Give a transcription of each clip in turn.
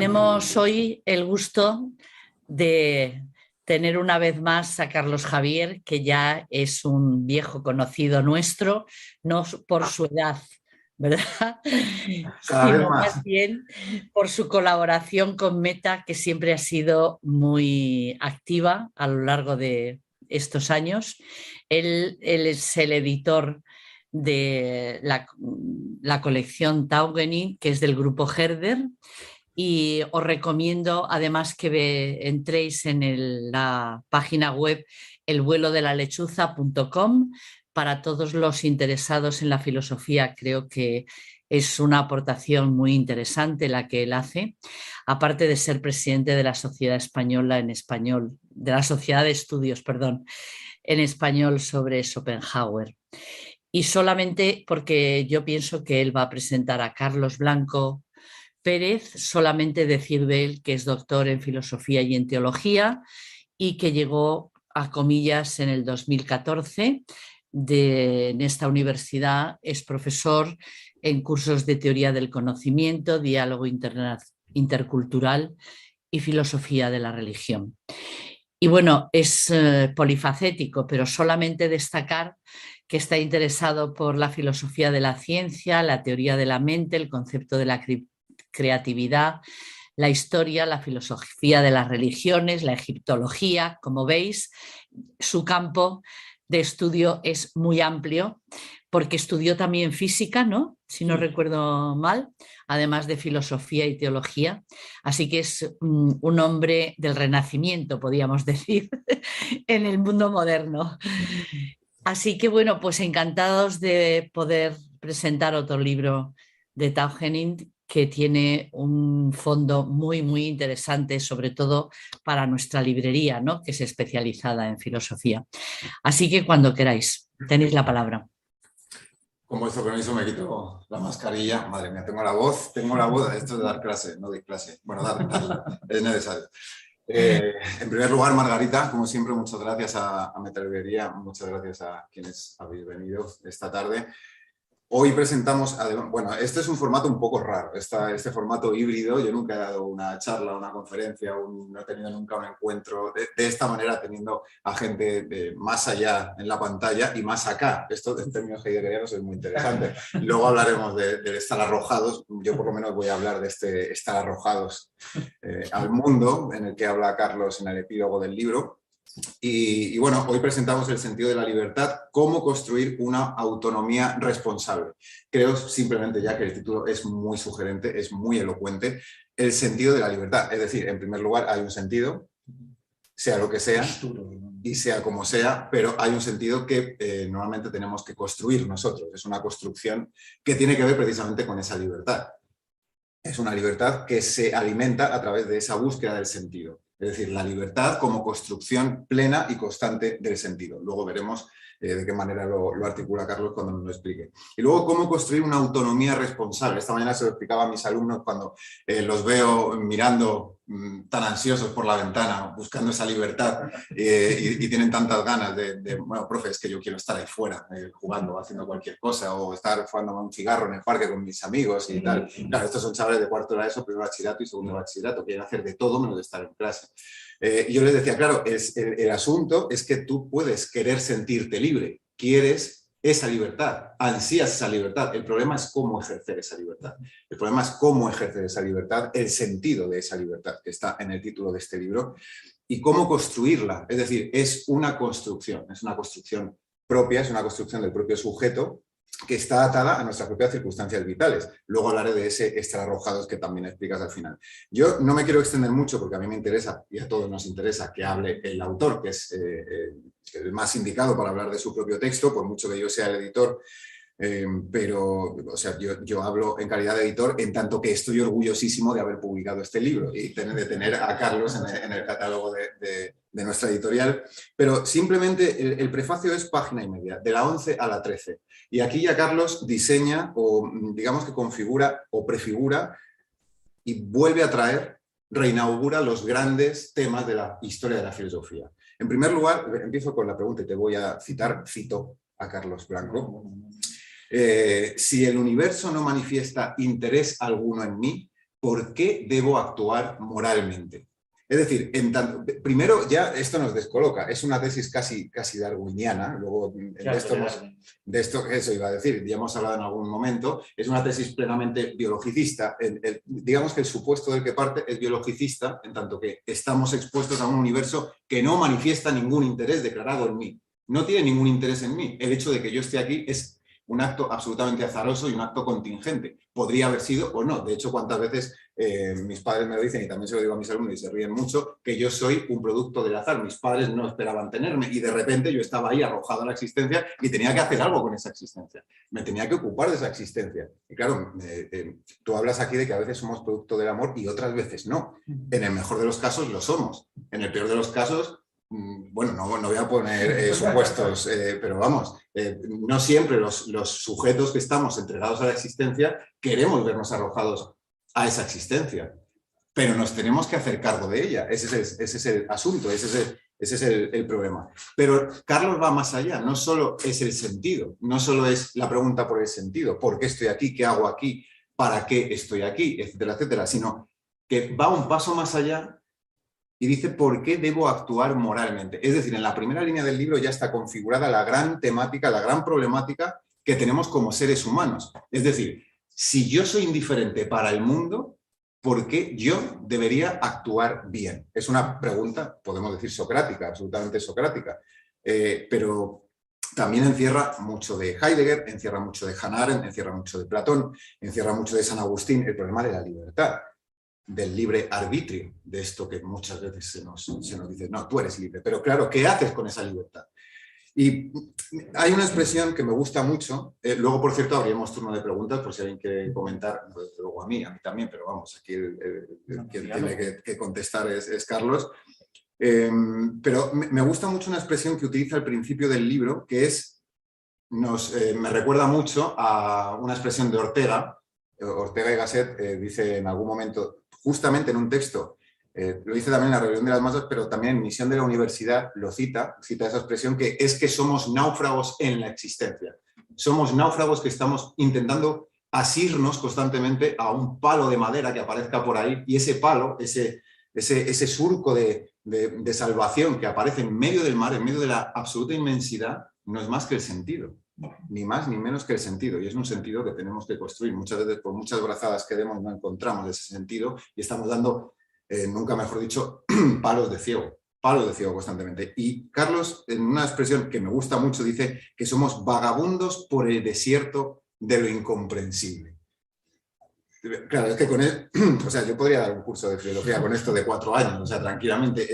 Tenemos hoy el gusto de tener una vez más a Carlos Javier, que ya es un viejo conocido nuestro, no por su edad, ¿verdad? Cada vez Sino más más. bien por su colaboración con Meta, que siempre ha sido muy activa a lo largo de estos años. Él es el editor de la colección Taugenin, que es del grupo Herder, y os recomiendo además que entréis en la página web elvuelodela-lechuza.com para todos los interesados en la filosofía. Creo que es una aportación muy interesante la que él hace, aparte de ser presidente de la Sociedad Española en Español, de la Sociedad de Estudios, perdón, en español sobre Schopenhauer. Y solamente porque yo pienso que él va a presentar a Carlos Blanco Pérez, solamente decir de él que es doctor en filosofía y en teología y que llegó a comillas en el 2014 en esta universidad. Es profesor en cursos de teoría del conocimiento, diálogo intercultural y filosofía de la religión. Y bueno, es polifacético, pero solamente destacar que está interesado por la filosofía de la ciencia, la teoría de la mente, el concepto de la creatividad, la historia, la filosofía de las religiones, la egiptología. Como veis, su campo de estudio es muy amplio, porque estudió también física, ¿no? Si no recuerdo mal, además de filosofía y teología. Así que es un hombre del Renacimiento, podríamos decir, en el mundo moderno. Así que bueno, pues encantados de poder presentar otro libro de Taugenin que tiene un fondo muy, muy interesante, sobre todo para nuestra librería, ¿no? Que es especializada en filosofía. Así que cuando queráis, tenéis la palabra. Con vuestro permiso me quito la mascarilla. Madre mía, tengo la voz, esto es de dar clase, no doy clase. Bueno, darla, es necesario. En primer lugar, Margarita, como siempre, muchas gracias a Metalibrería, muchas gracias a quienes habéis venido esta tarde. Hoy presentamos, bueno, este es un formato un poco raro, este formato híbrido. Yo nunca he dado una charla, una conferencia, no he tenido nunca un encuentro de esta manera, teniendo a gente más allá en la pantalla y más acá. Esto en términos heideggerianos es muy interesante. Luego hablaremos del estar arrojados. Yo por lo menos voy a hablar de este estar arrojados al mundo, en el que habla Carlos en el epílogo del libro. Y bueno, hoy presentamos el sentido de la libertad, cómo construir una autonomía responsable. Creo simplemente ya que el título es muy sugerente, es muy elocuente, el sentido de la libertad. Es decir, en primer lugar hay un sentido, sea lo que sea y sea como sea, pero hay un sentido que normalmente tenemos que construir nosotros. Es una construcción que tiene que ver precisamente con esa libertad. Es una libertad que se alimenta a través de esa búsqueda del sentido. Es decir, la libertad como construcción plena y constante del sentido. Luego veremos de qué manera lo articula Carlos cuando nos lo explique. Y luego, cómo construir una autonomía responsable. Esta mañana se lo explicaba a mis alumnos cuando los veo mirando tan ansiosos por la ventana, buscando esa libertad y tienen tantas ganas bueno, profe, es que yo quiero estar ahí fuera, jugando, haciendo cualquier cosa, o estar fumando un cigarro en el parque con mis amigos y tal. Claro, estos son chavales de cuarto de la ESO, primero bachillerato y segundo bachillerato, quieren hacer de todo menos de estar en clase. Y yo les decía, claro, el asunto es que tú puedes querer sentirte libre, quieres esa libertad, ansías esa libertad. El problema es cómo ejercer esa libertad. El problema es cómo ejercer esa libertad, el sentido de esa libertad que está en el título de este libro y cómo construirla. Es decir, es una construcción propia, es una construcción del propio sujeto que está atada a nuestras propias circunstancias vitales. Luego hablaré de ese extra arrojados que también explicas al final. Yo no me quiero extender mucho porque a mí me interesa, y a todos nos interesa, que hable el autor, que es el más indicado para hablar de su propio texto, por mucho que yo sea el editor. Pero, o sea, yo hablo en calidad de editor en tanto que estoy orgullosísimo de haber publicado este libro y de tener a Carlos en el catálogo de nuestra editorial. Pero simplemente el prefacio es página y media, de la 11 a la 13. Y aquí ya Carlos diseña o digamos que configura o prefigura y vuelve a traer, reinaugura los grandes temas de la historia de la filosofía. En primer lugar, empiezo con la pregunta y te voy a cito a Carlos Blanco. Si el universo no manifiesta interés alguno en mí, ¿por qué debo actuar moralmente? Es decir, primero ya esto nos descoloca, es una tesis casi darwiniana, luego de esto eso iba a decir, ya hemos hablado en algún momento, es una tesis plenamente biologicista, digamos que el supuesto del que parte es biologicista, en tanto que estamos expuestos a un universo que no manifiesta ningún interés declarado en mí, no tiene ningún interés en mí, el hecho de que yo esté aquí es un acto absolutamente azaroso y un acto contingente. Podría haber sido o no. De hecho, cuántas veces mis padres me lo dicen, y también se lo digo a mis alumnos y se ríen mucho, que yo soy un producto del azar. Mis padres no esperaban tenerme y de repente yo estaba ahí arrojado a la existencia y tenía que hacer algo con esa existencia. Me tenía que ocupar de esa existencia. Y claro, tú hablas aquí de que a veces somos producto del amor y otras veces no. En el mejor de los casos lo somos. En el peor de los casos, bueno, no voy a poner supuestos, pero vamos, no siempre los sujetos que estamos entregados a la existencia queremos vernos arrojados a esa existencia, pero nos tenemos que hacer cargo de ella. Ese es el asunto, ese es el problema. Pero Carlos va más allá, no solo es el sentido, no solo es la pregunta por el sentido, ¿por qué estoy aquí? ¿Qué hago aquí? ¿Para qué estoy aquí? Etcétera, etcétera, sino que va un paso más allá y dice por qué debo actuar moralmente. Es decir, en la primera línea del libro ya está configurada la gran temática, la gran problemática que tenemos como seres humanos. Es decir, si yo soy indiferente para el mundo, ¿por qué yo debería actuar bien? Es una pregunta, podemos decir, socrática, absolutamente socrática, pero también encierra mucho de Heidegger, encierra mucho de Hannah Arendt, encierra mucho de Platón, encierra mucho de San Agustín, el problema de la libertad, del libre arbitrio, de esto que muchas veces se nos dice, no, tú eres libre, pero claro, ¿qué haces con esa libertad? Y hay una expresión que me gusta mucho, luego por cierto abriremos turno de preguntas por si alguien quiere comentar, luego a mí también, pero vamos, aquí quien tiene que contestar es Carlos. Pero me gusta mucho una expresión que utiliza al principio del libro, que es, me recuerda mucho a una expresión de Ortega y Gasset, dice en algún momento, justamente en un texto, lo dice también en la Rebelión de las Masas, pero también en Misión de la Universidad lo cita esa expresión, que es que somos náufragos en la existencia. Somos náufragos que estamos intentando asirnos constantemente a un palo de madera que aparezca por ahí, y ese palo, ese surco de salvación que aparece en medio del mar, en medio de la absoluta inmensidad, no es más que el sentido. Ni más ni menos que el sentido, y es un sentido que tenemos que construir. Muchas veces, por muchas brazadas que demos, no encontramos ese sentido y estamos dando, nunca mejor dicho, palos de ciego constantemente. Y Carlos, en una expresión que me gusta mucho, dice que somos vagabundos por el desierto de lo incomprensible. Claro, es que con él, o sea, yo podría dar un curso de filosofía con esto de 4 años, o sea, tranquilamente,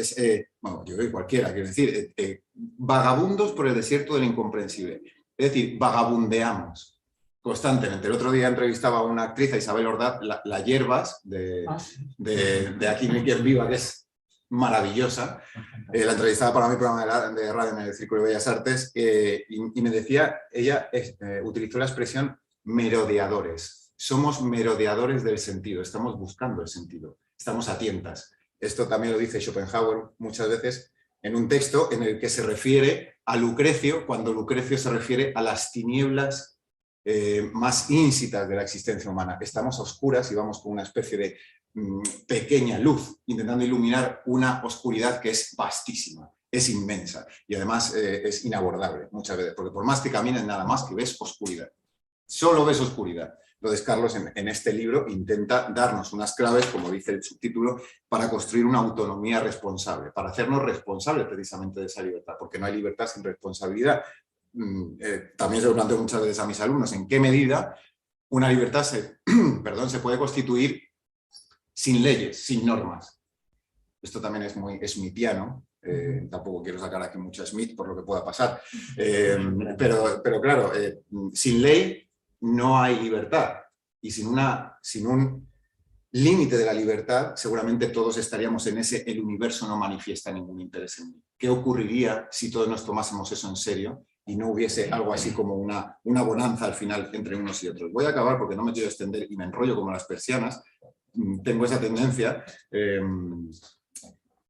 bueno, yo creo que cualquiera, quiero decir, vagabundos por el desierto de lo incomprensible. Es decir, vagabundeamos constantemente. El otro día entrevistaba a una actriz, a Isabel Ordaz, la Hierbas, de Aquí no hay quien viva, que es maravillosa. La entrevistaba para mi programa de radio en el Círculo de Bellas Artes, y me decía, ella utilizó la expresión merodeadores. Somos merodeadores del sentido, estamos buscando el sentido, estamos a tientas. Esto también lo dice Schopenhauer muchas veces en un texto en el que se refiere a Lucrecio, cuando Lucrecio se refiere a las tinieblas más ínsitas de la existencia humana. Estamos a oscuras y vamos con una especie de pequeña luz, intentando iluminar una oscuridad que es vastísima, es inmensa y además es inabordable muchas veces, porque por más que camines nada más que ves oscuridad, solo ves oscuridad. Entonces, Carlos, en este libro intenta darnos unas claves, como dice el subtítulo, para construir una autonomía responsable, para hacernos responsables precisamente de esa libertad, porque no hay libertad sin responsabilidad. También se lo planteo muchas veces a mis alumnos, ¿en qué medida una libertad se puede constituir sin leyes, sin normas? Esto también es muy smithiano. Tampoco quiero sacar aquí mucho a Smith por lo que pueda pasar. Pero claro, sin ley no hay libertad, y sin un límite de la libertad seguramente todos estaríamos en ese el universo no manifiesta ningún interés en mí. ¿Qué ocurriría si todos nos tomásemos eso en serio y no hubiese algo así como una bonanza al final entre unos y otros? Voy a acabar porque no me quiero extender y me enrollo como las persianas, tengo esa tendencia.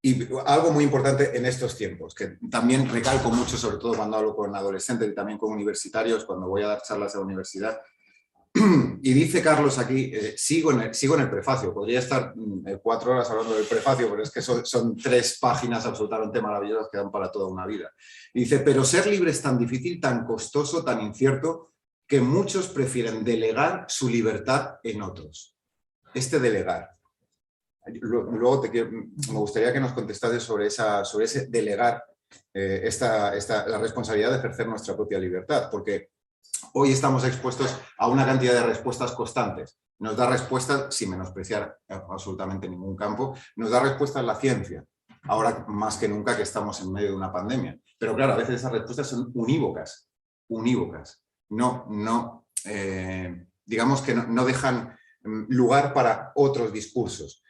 Y algo muy importante en estos tiempos, que también recalco mucho, sobre todo cuando hablo con adolescentes y también con universitarios, cuando voy a dar charlas a la universidad, Y dice Carlos aquí, sigo en el prefacio, podría estar 4 horas hablando del prefacio, pero es que son 3 páginas absolutamente maravillosas que dan para toda una vida. Y dice, pero ser libre es tan difícil, tan costoso, tan incierto, que muchos prefieren delegar su libertad en otros. Este delegar. Luego me gustaría que nos contestases sobre ese delegar, la responsabilidad de ejercer nuestra propia libertad, porque hoy estamos expuestos a una cantidad de respuestas constantes. Nos da respuestas, sin menospreciar absolutamente ningún campo, nos da respuestas la ciencia, ahora más que nunca que estamos en medio de una pandemia. Pero claro, a veces esas respuestas son unívocas. Digamos que no dejan lugar para otros discursos.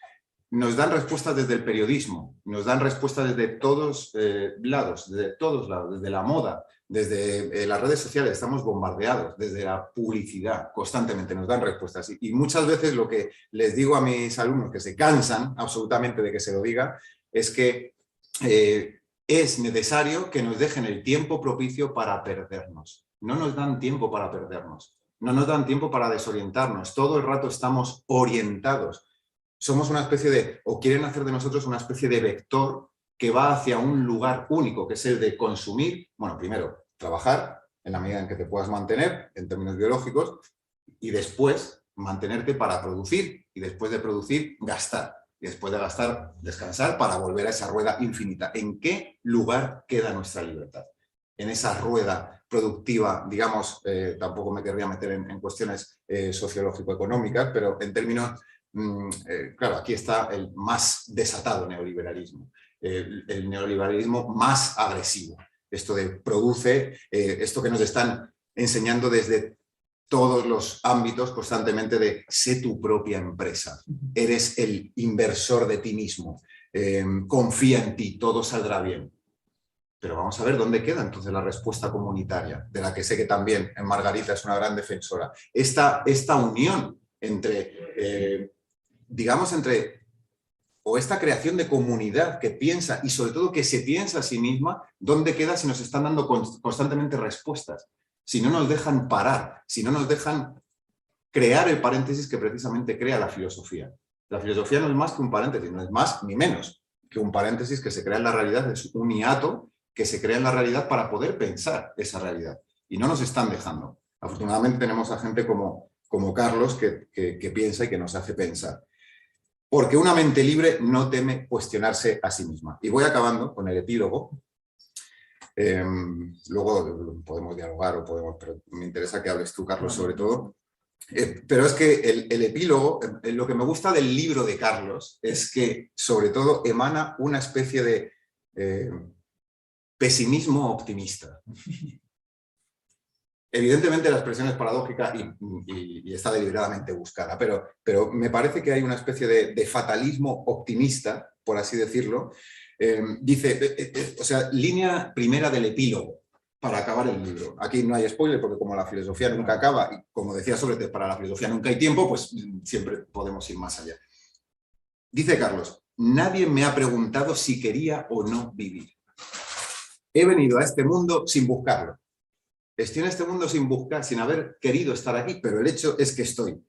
Nos dan respuestas desde el periodismo, nos dan respuestas desde todos lados, desde la moda, desde las redes sociales, estamos bombardeados, desde la publicidad, constantemente nos dan respuestas. Y muchas veces lo que les digo a mis alumnos, que se cansan absolutamente de que se lo diga, es que es necesario que nos dejen el tiempo propicio para perdernos. No nos dan tiempo para perdernos, no nos dan tiempo para desorientarnos, todo el rato estamos orientados. Somos una especie de, o quieren hacer de nosotros una especie de vector que va hacia un lugar único, que es el de consumir, bueno, primero, trabajar en la medida en que te puedas mantener en términos biológicos y después mantenerte para producir y después de producir, gastar. Y después de gastar, descansar para volver a esa rueda infinita. ¿En qué lugar queda nuestra libertad? En esa rueda productiva, digamos, tampoco me querría meter en cuestiones sociológico-económicas, pero en términos... claro, aquí está el más desatado neoliberalismo, el neoliberalismo más agresivo. Esto de produce, esto que nos están enseñando desde todos los ámbitos constantemente de sé tu propia empresa, eres el inversor de ti mismo, confía en ti, todo saldrá bien. Pero vamos a ver dónde queda entonces la respuesta comunitaria, de la que sé que también Margarita es una gran defensora. Esta unión entre... o esta creación de comunidad que piensa y sobre todo que se piensa a sí misma, ¿dónde queda si nos están dando constantemente respuestas? Si no nos dejan parar, si no nos dejan crear el paréntesis que precisamente crea la filosofía. La filosofía no es más que un paréntesis, no es más ni menos que un paréntesis que se crea en la realidad, es un hiato que se crea en la realidad para poder pensar esa realidad. Y no nos están dejando. Afortunadamente tenemos a gente como Carlos que piensa y que nos hace pensar. Porque una mente libre no teme cuestionarse a sí misma. Y voy acabando con el epílogo. Luego podemos dialogar, pero me interesa que hables tú, Carlos, sobre todo. Pero es que el epílogo, lo que me gusta del libro de Carlos es que, sobre todo, emana una especie de pesimismo optimista. Evidentemente la expresión es paradójica y está deliberadamente buscada, pero me parece que hay una especie de fatalismo optimista, por así decirlo. Dice, o sea, línea primera del epílogo para acabar el libro. Aquí no hay spoiler porque como la filosofía nunca acaba y como decía Sócrates, para la filosofía nunca hay tiempo, pues siempre podemos ir más allá. Dice Carlos, nadie me ha preguntado si quería o no vivir. He venido a este mundo sin buscarlo. Estoy en este mundo sin buscar, sin haber querido estar aquí, pero el hecho es que estoy.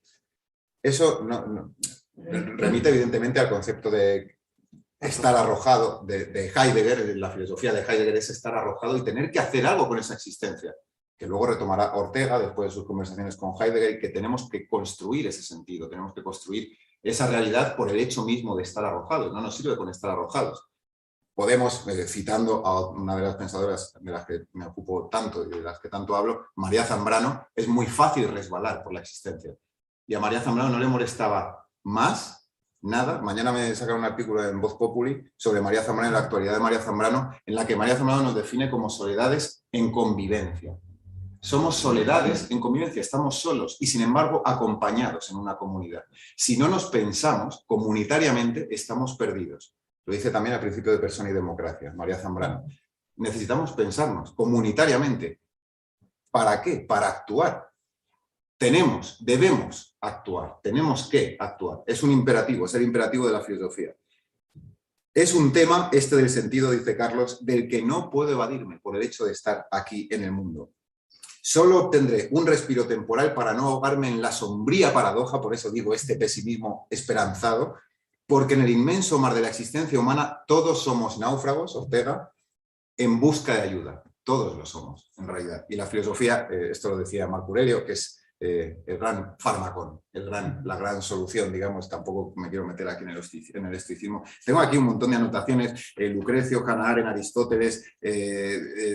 Eso remite evidentemente al concepto de estar arrojado de Heidegger. La filosofía de Heidegger es estar arrojado y tener que hacer algo con esa existencia, que luego retomará Ortega después de sus conversaciones con Heidegger, que tenemos que construir ese sentido, tenemos que construir esa realidad por el hecho mismo de estar arrojados. No nos sirve con estar arrojados. Podemos, citando a una de las pensadoras de las que me ocupo tanto y de las que tanto hablo, María Zambrano, es muy fácil resbalar por la existencia. Y a María Zambrano no le molestaba más nada. Mañana me sacaré un artículo en Voz Populi sobre María Zambrano y la actualidad de María Zambrano, en la que María Zambrano nos define como soledades en convivencia. Somos soledades en convivencia, estamos solos y sin embargo acompañados en una comunidad. Si no nos pensamos comunitariamente, estamos perdidos. Lo dice también al principio de Persona y Democracia, María Zambrano. Necesitamos pensarnos comunitariamente. ¿Para qué? Para actuar. Debemos actuar, tenemos que actuar. Es un imperativo, es el imperativo de la filosofía. Es un tema, este del sentido, dice Carlos, del que no puedo evadirme por el hecho de estar aquí en el mundo. Solo obtendré un respiro temporal para no ahogarme en la sombría paradoja, por eso digo este pesimismo esperanzado, porque en el inmenso mar de la existencia humana todos somos náufragos, Ortega, en busca de ayuda. Todos lo somos, en realidad. Y la filosofía, esto lo decía Marco Aurelio, que es el gran fármacon, la gran solución, digamos. Tampoco me quiero meter aquí en el estoicismo. Tengo aquí un montón de anotaciones, Lucrecio, Hannah Arendt, Aristóteles,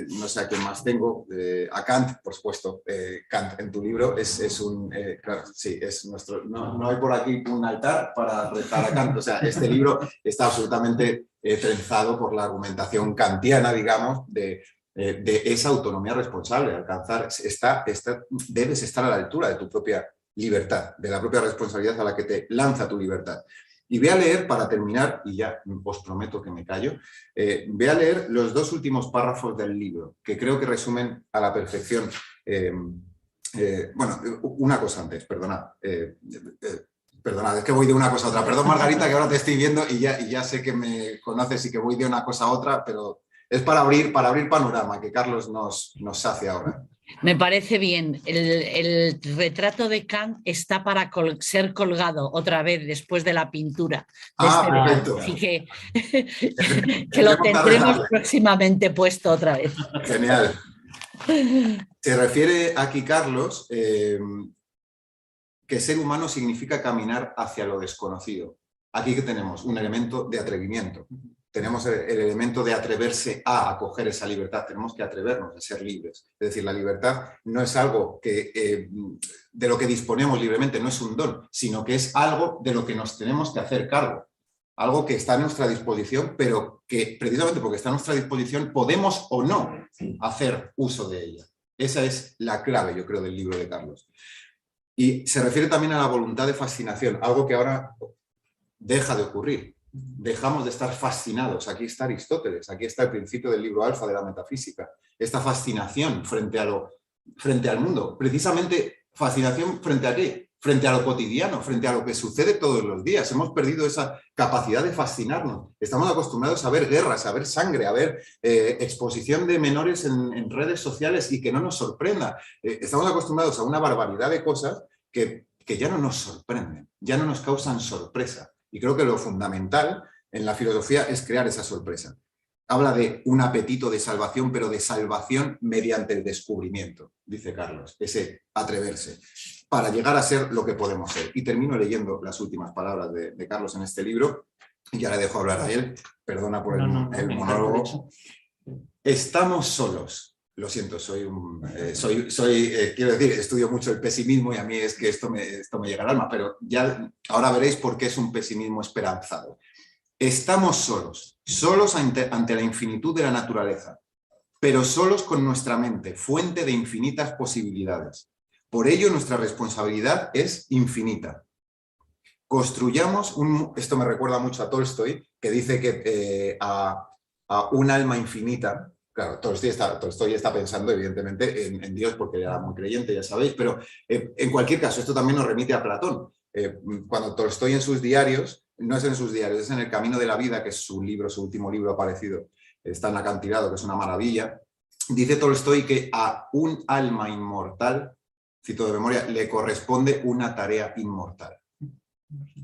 no sé a quién más tengo, a Kant, por supuesto. Kant en tu libro es un, claro, sí, es nuestro, no hay por aquí un altar para rezar a Kant, o sea, este libro está absolutamente trenzado por la argumentación kantiana, digamos, de esa autonomía responsable, alcanzar, debes estar a la altura de tu propia libertad, de la propia responsabilidad a la que te lanza tu libertad. Y voy a leer, para terminar, y ya os prometo que me callo, voy a leer los 2 últimos párrafos del libro, que creo que resumen a la perfección. Bueno, una cosa antes, perdonad. Perdonad, es que voy de una cosa a otra. Perdón, Margarita, que ahora te estoy viendo y ya sé que me conoces y que voy de una cosa a otra, pero es para abrir panorama, que Carlos nos hace ahora. Me parece bien. El retrato de Kant está para ser colgado otra vez después de la pintura. Perfecto. Así que lo tendremos próximamente puesto otra vez. Genial. Se refiere aquí, Carlos, que ser humano significa caminar hacia lo desconocido. Aquí que tenemos un elemento de atrevimiento. Tenemos el elemento de atreverse a acoger esa libertad. Tenemos que atrevernos a ser libres. Es decir, la libertad no es algo de lo que disponemos libremente, no es un don, sino que es algo de lo que nos tenemos que hacer cargo. Algo que está a nuestra disposición, pero que precisamente porque está a nuestra disposición podemos o no hacer uso de ella. Esa es la clave, yo creo, del libro de Carlos. Y se refiere también a la voluntad de fascinación, algo que ahora deja de ocurrir. Dejamos de estar fascinados. Aquí está Aristóteles, aquí está el principio del libro alfa de la metafísica. Esta fascinación frente al mundo. Precisamente, fascinación frente a qué? Frente a lo cotidiano, frente a lo que sucede todos los días. Hemos perdido esa capacidad de fascinarnos. Estamos acostumbrados a ver guerras, a ver sangre, a ver exposición de menores en redes sociales y que no nos sorprenda. Estamos acostumbrados a una barbaridad de cosas que ya no nos sorprenden, ya no nos causan sorpresa. Y creo que lo fundamental en la filosofía es crear esa sorpresa. Habla de un apetito de salvación, pero de salvación mediante el descubrimiento, dice Carlos, ese atreverse, para llegar a ser lo que podemos ser. Y termino leyendo las últimas palabras de Carlos en este libro, y ya le dejo hablar a él, perdona por el monólogo. Estamos solos. Lo siento, quiero decir, estudio mucho el pesimismo y a mí es que esto me llega al alma, pero ya ahora veréis por qué es un pesimismo esperanzado. Estamos solos ante la infinitud de la naturaleza, pero solos con nuestra mente, fuente de infinitas posibilidades. Por ello, nuestra responsabilidad es infinita. Construyamos esto me recuerda mucho a Tolstoy, que dice que a un alma infinita. Claro, Tolstoy está pensando, evidentemente, en Dios, porque era muy creyente, ya sabéis, pero en cualquier caso, esto también nos remite a Platón. Cuando Tolstoy en sus diarios, no es en sus diarios, es en El Camino de la Vida, que es su último libro aparecido, está en Acantilado, que es una maravilla, dice Tolstoy que a un alma inmortal, cito de memoria, le corresponde una tarea inmortal.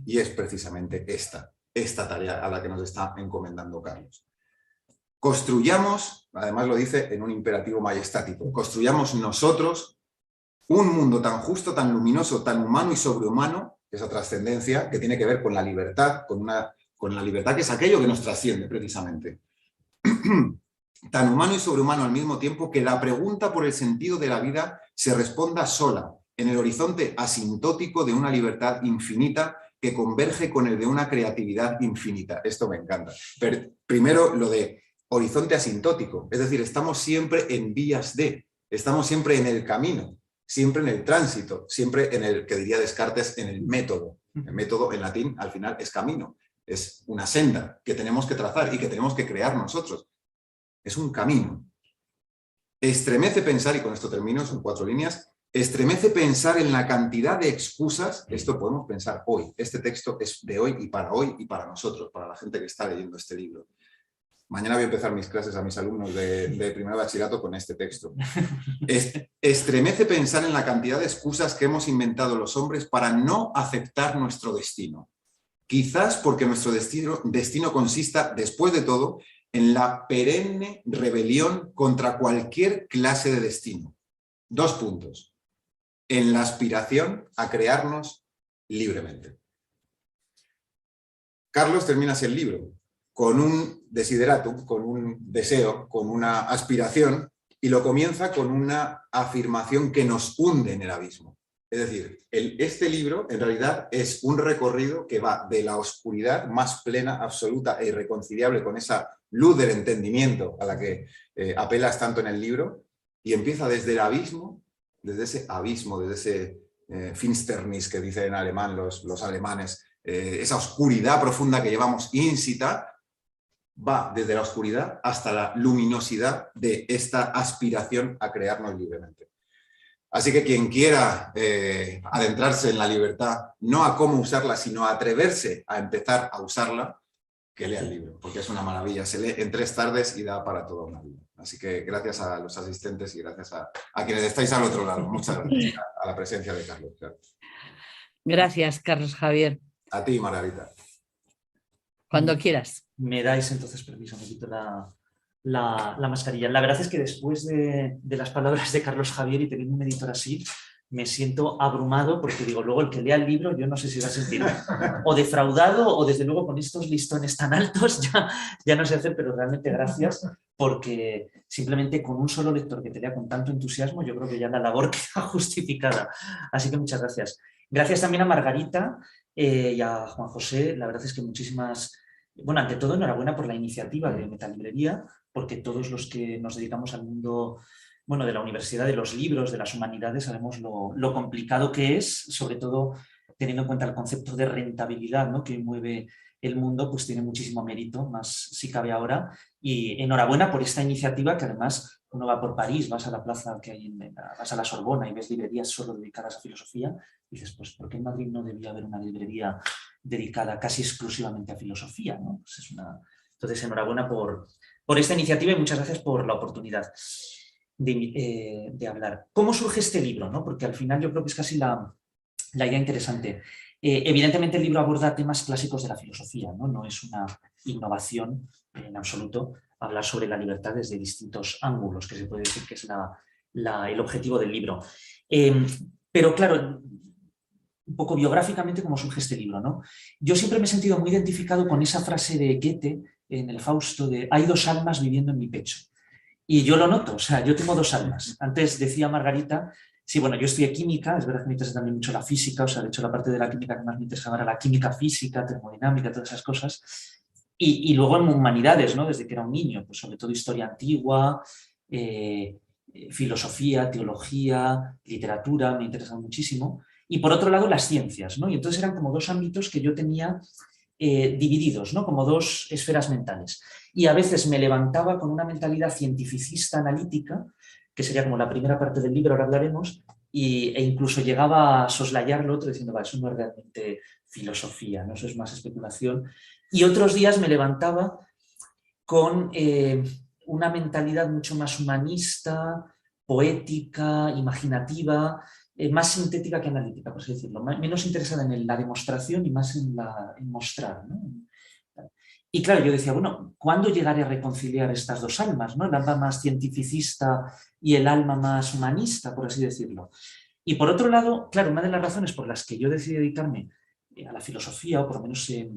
Y es precisamente esta tarea a la que nos está encomendando Carlos. Construyamos, además lo dice en un imperativo majestático, construyamos nosotros un mundo tan justo, tan luminoso, tan humano y sobrehumano, esa trascendencia que tiene que ver con la libertad, con la libertad que es aquello que nos trasciende precisamente. Tan humano y sobrehumano al mismo tiempo que la pregunta por el sentido de la vida se responda sola, en el horizonte asintótico de una libertad infinita que converge con el de una creatividad infinita. Esto me encanta. Pero primero lo de horizonte asintótico, es decir, estamos siempre en vías de, estamos siempre en el camino, siempre en el tránsito, siempre en el, que diría Descartes, en el método. El método en latín al final es camino, es una senda que tenemos que trazar y que tenemos que crear nosotros. Es un camino. Estremece pensar, y con esto termino, son 4 líneas, estremece pensar en la cantidad de excusas, esto podemos pensar hoy, este texto es de hoy y para nosotros, para la gente que está leyendo este libro. Mañana voy a empezar mis clases a mis alumnos de primer bachillerato con este texto. Estremece pensar en la cantidad de excusas que hemos inventado los hombres para no aceptar nuestro destino. Quizás porque nuestro destino consista, después de todo, en la perenne rebelión contra cualquier clase de destino. 2 puntos. En la aspiración a crearnos libremente. Carlos termina así el libro, con un desideratum, con un deseo, con una aspiración, y lo comienza con una afirmación que nos hunde en el abismo. Es decir, este libro en realidad es un recorrido que va de la oscuridad más plena, absoluta e irreconciliable con esa luz del entendimiento a la que apelas tanto en el libro, y empieza desde el abismo, desde ese abismo, desde ese Finsternis que dicen en alemán los alemanes, esa oscuridad profunda que llevamos ínsita, va desde la oscuridad hasta la luminosidad de esta aspiración a crearnos libremente. Así que quien quiera adentrarse en la libertad, no a cómo usarla, sino a atreverse a empezar a usarla, que lea el libro, porque es una maravilla. Se lee en 3 tardes y da para toda una vida. Así que gracias a los asistentes y gracias a quienes estáis al otro lado. Muchas gracias a la presencia de Carlos. Gracias, Carlos Javier. A ti, Margarita. Cuando quieras. Me dais entonces permiso, me quito la mascarilla. La verdad es que después de las palabras de Carlos Javier y teniendo un editor así, me siento abrumado porque digo, luego el que lea el libro yo no sé si va a sentir o defraudado o desde luego con estos listones tan altos ya no sé hacer, pero realmente gracias porque simplemente con un solo lector que te lea con tanto entusiasmo yo creo que ya la labor queda justificada. Así que muchas gracias. Gracias también a Margarita y a Juan José. La verdad es que muchísimas... Bueno, ante todo, enhorabuena por la iniciativa de Metalibrería, porque todos los que nos dedicamos al mundo, bueno, de la universidad, de los libros, de las humanidades, sabemos lo complicado que es, sobre todo teniendo en cuenta el concepto de rentabilidad, ¿no?, que mueve el mundo, pues tiene muchísimo mérito, más si cabe ahora. Y enhorabuena por esta iniciativa, que además uno va por París, vas a la plaza que hay, vas a la Sorbona y ves librerías solo dedicadas a filosofía, y dices, pues, ¿por qué en Madrid no debía haber una librería dedicada casi exclusivamente a filosofía, ¿no? Pues entonces, enhorabuena por esta iniciativa y muchas gracias por la oportunidad de hablar. ¿Cómo surge este libro, no? Porque al final yo creo que es casi la idea interesante. Evidentemente el libro aborda temas clásicos de la filosofía, ¿no? No es una innovación en absoluto hablar sobre la libertad desde distintos ángulos, que se puede decir que es el objetivo del libro. Pero claro, un poco biográficamente cómo surge este libro, ¿no? Yo siempre me he sentido muy identificado con esa frase de Goethe en el Fausto de «hay 2 almas viviendo en mi pecho». Y yo lo noto, o sea, yo tengo 2 almas. Antes decía Margarita, sí, bueno, yo estudié química, es verdad que me interesa también mucho la física, o sea, de hecho la parte de la química que más me interesaba era la química física, termodinámica, todas esas cosas. Y luego en humanidades, ¿no? Desde que era un niño, pues sobre todo historia antigua, filosofía, teología, literatura, me interesaba muchísimo. Y por otro lado, las ciencias, ¿no? Y entonces eran como 2 ámbitos que yo tenía divididos, ¿no? Como 2 esferas mentales. Y a veces me levantaba con una mentalidad cientificista analítica, que sería como la primera parte del libro, ahora hablaremos, e incluso llegaba a soslayar lo otro diciendo, va, eso no es realmente filosofía, ¿no? Eso es más especulación. Y otros días me levantaba con una mentalidad mucho más humanista, poética, imaginativa, más sintética que analítica, por así decirlo, menos interesada en la demostración y más en mostrar, ¿no? Y claro, yo decía, bueno, ¿cuándo llegaré a reconciliar estas 2 almas, ¿no? El alma más cientificista y el alma más humanista, por así decirlo. Y por otro lado, claro, una de las razones por las que yo decidí dedicarme a la filosofía, o por lo menos que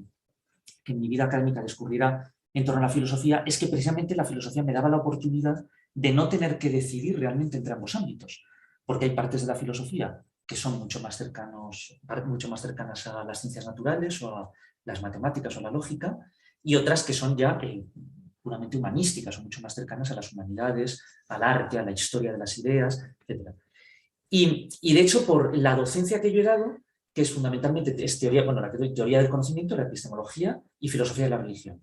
en mi vida académica discurriera en torno a la filosofía, es que precisamente la filosofía me daba la oportunidad de no tener que decidir realmente entre ambos ámbitos. Porque hay partes de la filosofía que son mucho más cercanas a las ciencias naturales o a las matemáticas o a la lógica, y otras que son ya puramente humanísticas o mucho más cercanas a las humanidades, al arte, a la historia de las ideas, etc. Y de hecho, por la docencia que yo he dado, que es fundamentalmente teoría, bueno, la que doy, teoría del conocimiento, la epistemología y filosofía de la religión.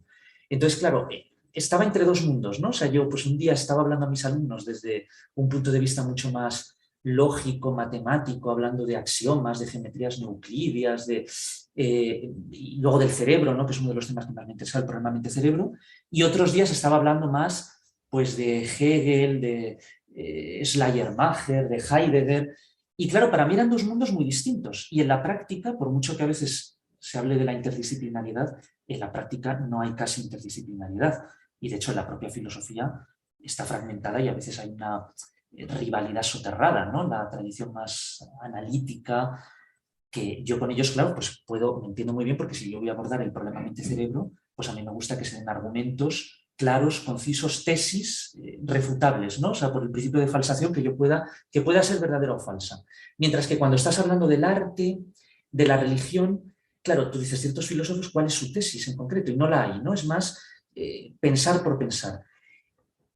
Entonces, claro, estaba entre 2 mundos, ¿no? O sea, yo pues un día estaba hablando a mis alumnos desde un punto de vista mucho más lógico, matemático, hablando de axiomas, de geometrías neuclidias, y luego del cerebro, ¿no? Que es uno de los temas que más me interesa, el problema mente-cerebro, y otros días estaba hablando más pues, de Hegel, de Schleiermacher, de Heidegger, y claro, para mí eran dos mundos muy distintos, y en la práctica, por mucho que a veces se hable de la interdisciplinaridad, en la práctica no hay casi interdisciplinaridad, y de hecho en la propia filosofía está fragmentada y a veces hay una rivalidad soterrada, ¿no? La tradición más analítica, que yo con ellos, claro, pues me entiendo muy bien, porque si yo voy a abordar el problema mente-cerebro, pues a mí me gusta que se den argumentos claros, concisos, tesis refutables, ¿no? O sea, por el principio de falsación que pueda ser verdadera o falsa. Mientras que cuando estás hablando del arte, de la religión, claro, tú dices ciertos filósofos, ¿cuál es su tesis en concreto? Y no la hay, ¿no? Es más pensar por pensar.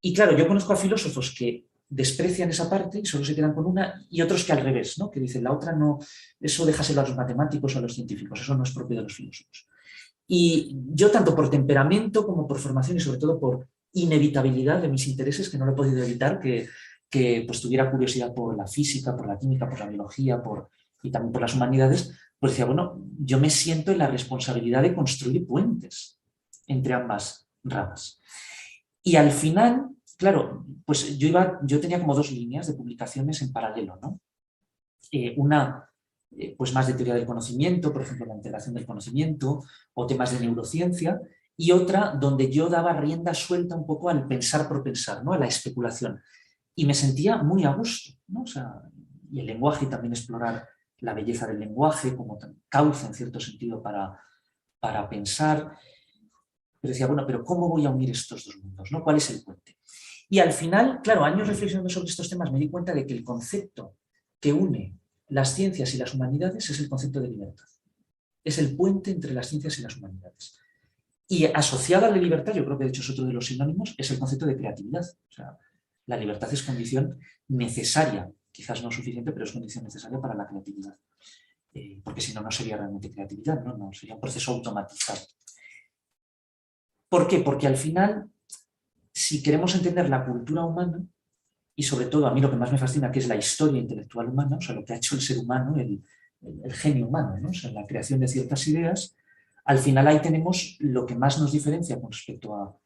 Y claro, yo conozco a filósofos que desprecian esa parte y solo se quedan con una, y otros que al revés, ¿no? Que dicen, la otra no, eso déjaselo a los matemáticos o a los científicos, eso no es propio de los filósofos. Y yo, tanto por temperamento como por formación y sobre todo por inevitabilidad de mis intereses, que no lo he podido evitar, que pues tuviera curiosidad por la física, por la química, por la biología, y también por las humanidades, pues decía, bueno, yo me siento en la responsabilidad de construir puentes entre ambas ramas. Y al final, claro, pues yo tenía como dos líneas de publicaciones en paralelo, ¿no? Una, pues más de teoría del conocimiento, por ejemplo, la integración del conocimiento, o temas de neurociencia, y otra donde yo daba rienda suelta un poco al pensar por pensar, ¿no? A la especulación. Y me sentía muy a gusto, ¿no? O sea, y el lenguaje, y también explorar la belleza del lenguaje como cauce, en cierto sentido, para pensar. Pero decía, bueno, pero ¿cómo voy a unir estos dos mundos, ¿no? ¿Cuál es el puente? Y al final, claro, años reflexionando sobre estos temas, me di cuenta de que el concepto que une las ciencias y las humanidades es el concepto de libertad. Es el puente entre las ciencias y las humanidades. Y asociada a la libertad, yo creo que de hecho es otro de los sinónimos, es el concepto de creatividad. O sea, la libertad es condición necesaria, quizás no suficiente, pero es condición necesaria para la creatividad. Porque si no, no sería realmente creatividad, no sería un proceso automatizado. ¿Por qué? Porque al final, si queremos entender la cultura humana, y sobre todo a mí lo que más me fascina, que es la historia intelectual humana, o sea, lo que ha hecho el ser humano, el genio humano, ¿no? O sea, la creación de ciertas ideas, al final ahí tenemos lo que más nos diferencia con respecto a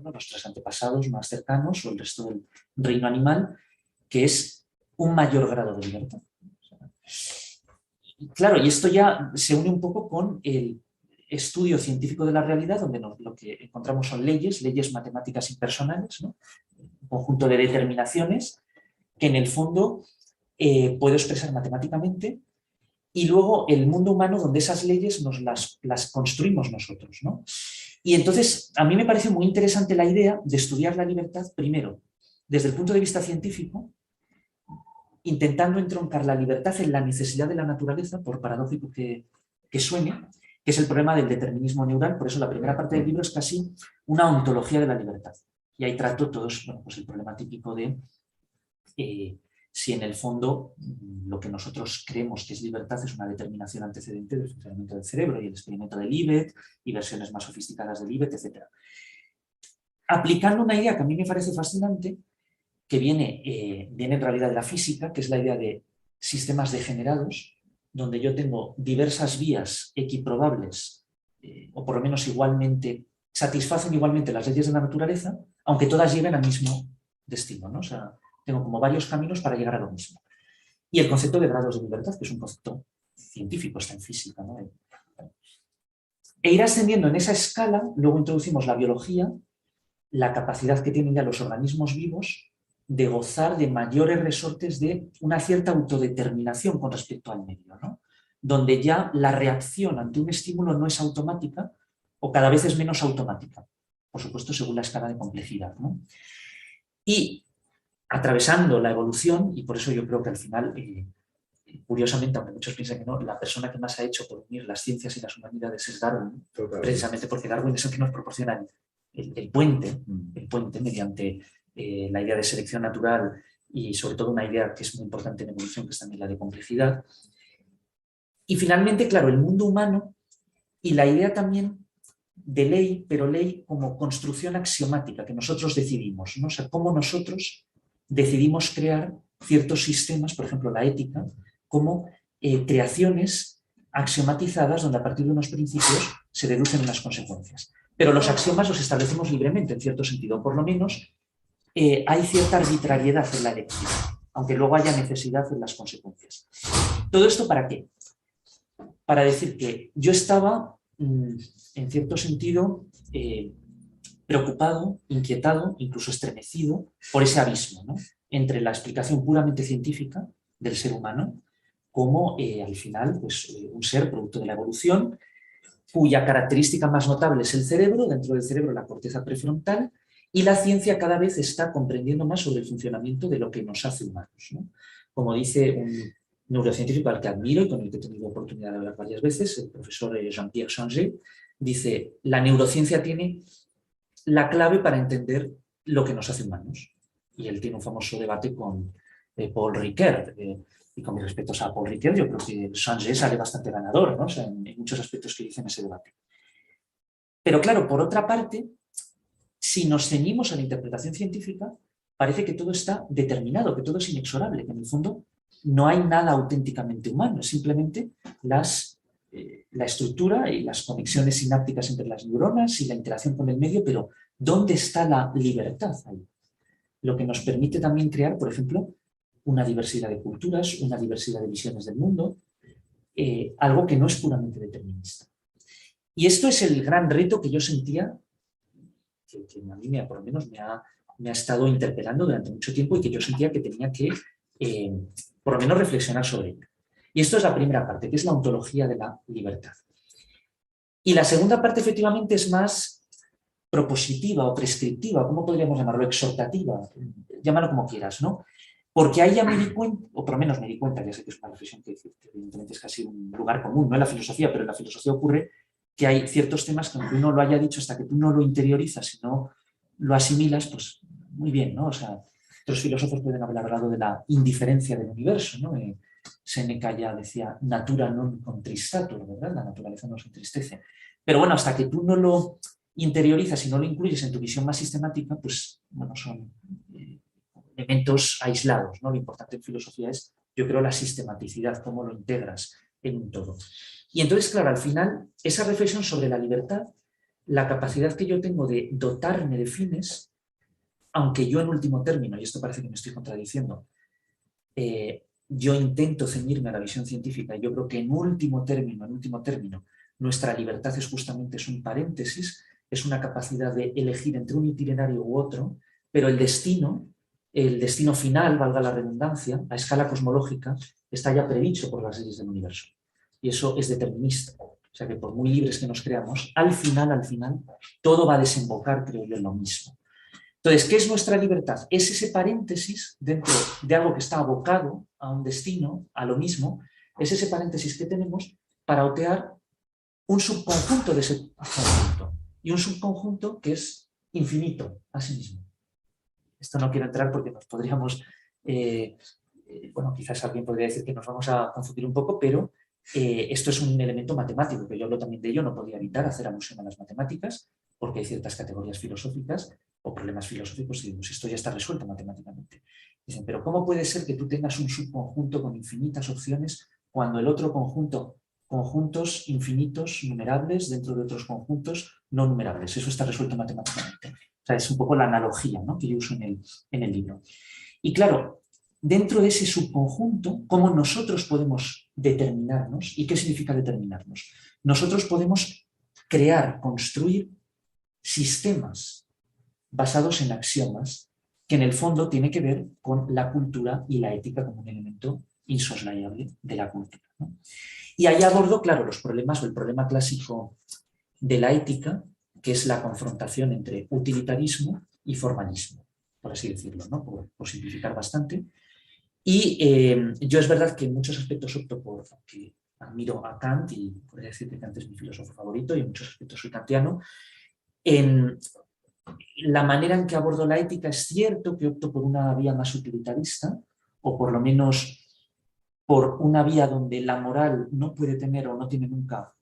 nuestros antepasados más cercanos o el resto del reino animal, que es un mayor grado de libertad. O sea, y claro, y esto ya se une un poco con el estudio científico de la realidad, donde lo que encontramos son leyes matemáticas impersonales, ¿no? Un conjunto de determinaciones que en el fondo puedo expresar matemáticamente, y luego el mundo humano donde esas leyes nos las construimos nosotros, ¿no? Y entonces a mí me parece muy interesante la idea de estudiar la libertad primero desde el punto de vista científico, intentando entroncar la libertad en la necesidad de la naturaleza, por paradójico que suene, que es el problema del determinismo neural. Por eso la primera parte del libro es casi una ontología de la libertad. Y ahí trato todos, pues el problema típico de si en el fondo lo que nosotros creemos que es libertad es una determinación antecedente del funcionamiento del cerebro, y el experimento de Libet y versiones más sofisticadas de Libet, etc. Aplicando una idea que a mí me parece fascinante, que viene en realidad de la física, que es la idea de sistemas degenerados, donde yo tengo diversas vías equiprobables, o por lo menos satisfacen igualmente las leyes de la naturaleza, aunque todas lleguen al mismo destino, ¿no? O sea, tengo como varios caminos para llegar a lo mismo. Y el concepto de grados de libertad, que es un concepto científico, está en física, ¿no? E ir ascendiendo en esa escala. Luego introducimos la biología, la capacidad que tienen ya los organismos vivos de gozar de mayores resortes de una cierta autodeterminación con respecto al medio, ¿no? Donde ya la reacción ante un estímulo no es automática, o cada vez es menos automática, por supuesto según la escala de complejidad, ¿no? Y atravesando la evolución, y por eso yo creo que al final, curiosamente, aunque muchos piensan que no, la persona que más ha hecho por unir las ciencias y las humanidades es Darwin. Totalmente. Precisamente porque Darwin es el que nos proporciona el puente mediante la idea de selección natural, y sobre todo una idea que es muy importante en evolución, que es también la de complejidad. Y finalmente, claro, el mundo humano y la idea también de ley, pero ley como construcción axiomática que nosotros decidimos, ¿no? O sea, cómo nosotros decidimos crear ciertos sistemas, por ejemplo la ética, como creaciones axiomatizadas donde a partir de unos principios se deducen unas consecuencias. Pero los axiomas los establecemos libremente, en cierto sentido, por lo menos hay cierta arbitrariedad en la elección, aunque luego haya necesidad en las consecuencias. ¿Todo esto para qué? Para decir que yo estaba, en cierto sentido, preocupado, inquietado, incluso estremecido por ese abismo, ¿no?, entre la explicación puramente científica del ser humano como, al final, pues, un ser producto de la evolución, cuya característica más notable es el cerebro, dentro del cerebro la corteza prefrontal, y la ciencia cada vez está comprendiendo más sobre el funcionamiento de lo que nos hace humanos, ¿no? Como dice un neurocientífico al que admiro y con el que he tenido oportunidad de hablar varias veces, el profesor Jean-Pierre Changé, dice: la neurociencia tiene la clave para entender lo que nos hace humanos. Y él tiene un famoso debate con Paul Ricoeur. Y con mis respetos a Paul Ricoeur, yo creo que Changé sale bastante ganador, ¿no? O sea, en muchos aspectos que dice en ese debate. Pero claro, por otra parte, si nos ceñimos a la interpretación científica, parece que todo está determinado, que todo es inexorable, que en el fondo no hay nada auténticamente humano, es simplemente la estructura y las conexiones sinápticas entre las neuronas y la interacción con el medio, pero ¿dónde está la libertad ahí? Lo que nos permite también crear, por ejemplo, una diversidad de culturas, una diversidad de visiones del mundo, algo que no es puramente determinista. Y esto es el gran reto que yo sentía, que a mí por lo menos me ha estado interpelando durante mucho tiempo y que yo sentía que tenía que, por lo menos, reflexionar sobre ello. Y esto es la primera parte, que es la ontología de la libertad. Y la segunda parte, efectivamente, es más propositiva o prescriptiva, ¿cómo podríamos llamarlo? Exhortativa, llámalo como quieras, ¿no? Porque ahí ya me di cuenta, o por lo menos me di cuenta, ya sé que es una reflexión que evidentemente es casi un lugar común, no en la filosofía, pero en la filosofía ocurre que hay ciertos temas que aunque uno lo haya dicho, hasta que tú no lo interiorizas y no lo asimilas, pues muy bien, ¿no? O sea, otros filósofos pueden haber hablado de la indiferencia del universo, ¿no? Séneca ya decía, natura non contristatur, ¿verdad? La naturaleza no se entristece. Pero bueno, hasta que tú no lo interiorizas y no lo incluyes en tu visión más sistemática, pues bueno, son elementos aislados, ¿no? Lo importante en filosofía es, yo creo, la sistematicidad, cómo lo integras en un todo. Y entonces, claro, al final, esa reflexión sobre la libertad, la capacidad que yo tengo de dotarme de fines, aunque yo en último término, y esto parece que me estoy contradiciendo, yo intento ceñirme a la visión científica y yo creo que en último término, nuestra libertad es justamente un paréntesis, es una capacidad de elegir entre un itinerario u otro, pero el destino final, valga la redundancia, a escala cosmológica, está ya predicho por las leyes del universo. Y eso es determinista. O sea que por muy libres que nos creamos, al final, todo va a desembocar, creo yo, en lo mismo. Entonces, ¿qué es nuestra libertad? Es ese paréntesis dentro de algo que está abocado a un destino, a lo mismo, es ese paréntesis que tenemos para otear un subconjunto de ese conjunto. Y un subconjunto que es infinito a sí mismo. Esto no quiero entrar porque nos podríamos, bueno, quizás alguien podría decir que nos vamos a confundir un poco, pero esto es un elemento matemático, que yo hablo también de ello, no podía evitar hacer alusión a las matemáticas, porque hay ciertas categorías filosóficas o problemas filosóficos y pues esto ya está resuelto matemáticamente. Dicen, pero ¿cómo puede ser que tú tengas un subconjunto con infinitas opciones cuando el otro conjunto, conjuntos infinitos, numerables, dentro de otros conjuntos no numerables? Eso está resuelto matemáticamente. O sea, es un poco la analogía, ¿no?, que yo uso en el libro. Y claro, dentro de ese subconjunto, ¿cómo nosotros podemos determinarnos? ¿Y qué significa determinarnos? Nosotros podemos crear, construir sistemas basados en axiomas que en el fondo tiene que ver con la cultura y la ética como un elemento insoslayable de la cultura, ¿no? Y ahí abordo, claro, los problemas o el problema clásico de la ética, que es la confrontación entre utilitarismo y formalismo, por así decirlo, ¿no?, por simplificar bastante. Y yo es verdad que en muchos aspectos opto por, que admiro a Kant y podría decir que Kant es mi filósofo favorito y en muchos aspectos soy kantiano, en la manera en que abordo la ética es cierto que opto por una vía más utilitarista o por lo menos por una vía donde la moral no puede tener o no tiene nunca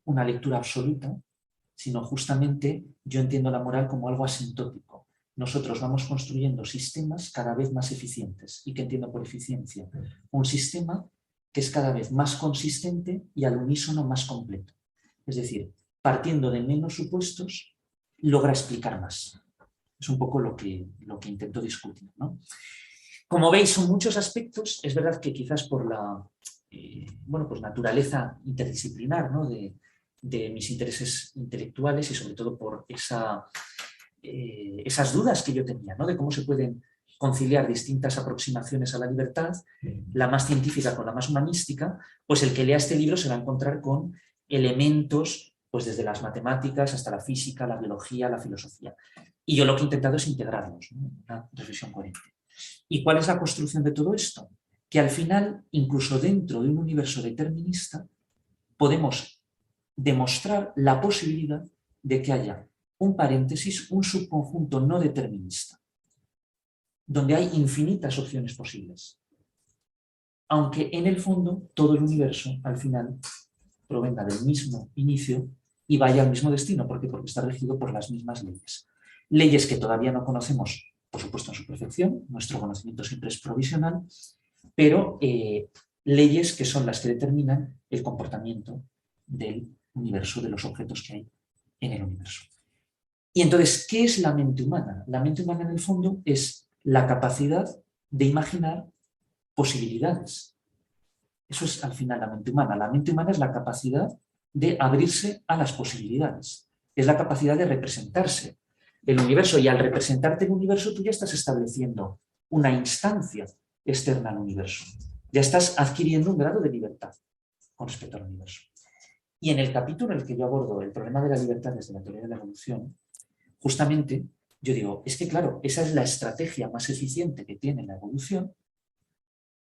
una lectura absoluta, sino justamente yo entiendo la moral como algo asintótico, nosotros vamos construyendo sistemas cada vez más eficientes. ¿Y qué entiendo por eficiencia? Un sistema que es cada vez más consistente y al unísono más completo. Es decir, partiendo de menos supuestos, logra explicar más. Es un poco lo que intento discutir, ¿no? Como veis, son muchos aspectos. Es verdad que quizás por la pues naturaleza interdisciplinar, ¿no? de mis intereses intelectuales y sobre todo por esas dudas que yo tenía, ¿no? De cómo se pueden conciliar distintas aproximaciones a la libertad, la más científica con la más humanística, pues el que lea este libro se va a encontrar con elementos pues desde las matemáticas hasta la física, la biología, la filosofía. Y yo lo que he intentado es integrarlos, ¿no? Una reflexión coherente. ¿Y cuál es la construcción de todo esto? Que al final, incluso dentro de un universo determinista, podemos demostrar la posibilidad de que haya un paréntesis, un subconjunto no determinista, donde hay infinitas opciones posibles. Aunque en el fondo todo el universo al final provenga del mismo inicio y vaya al mismo destino. ¿Por qué? Porque está regido por las mismas leyes. Leyes que todavía no conocemos, por supuesto, en su perfección, nuestro conocimiento siempre es provisional, pero leyes que son las que determinan el comportamiento del universo, de los objetos que hay en el universo. Y entonces, ¿qué es la mente humana? La mente humana, en el fondo, es la capacidad de imaginar posibilidades. Eso es, al final, la mente humana. La mente humana es la capacidad de abrirse a las posibilidades. Es la capacidad de representarse el universo. Y al representarte el universo, tú ya estás estableciendo una instancia externa al universo. Ya estás adquiriendo un grado de libertad con respecto al universo. Y en el capítulo en el que yo abordo el problema de la libertad desde la teoría de la evolución, justamente yo digo, es que claro, esa es la estrategia más eficiente que tiene la evolución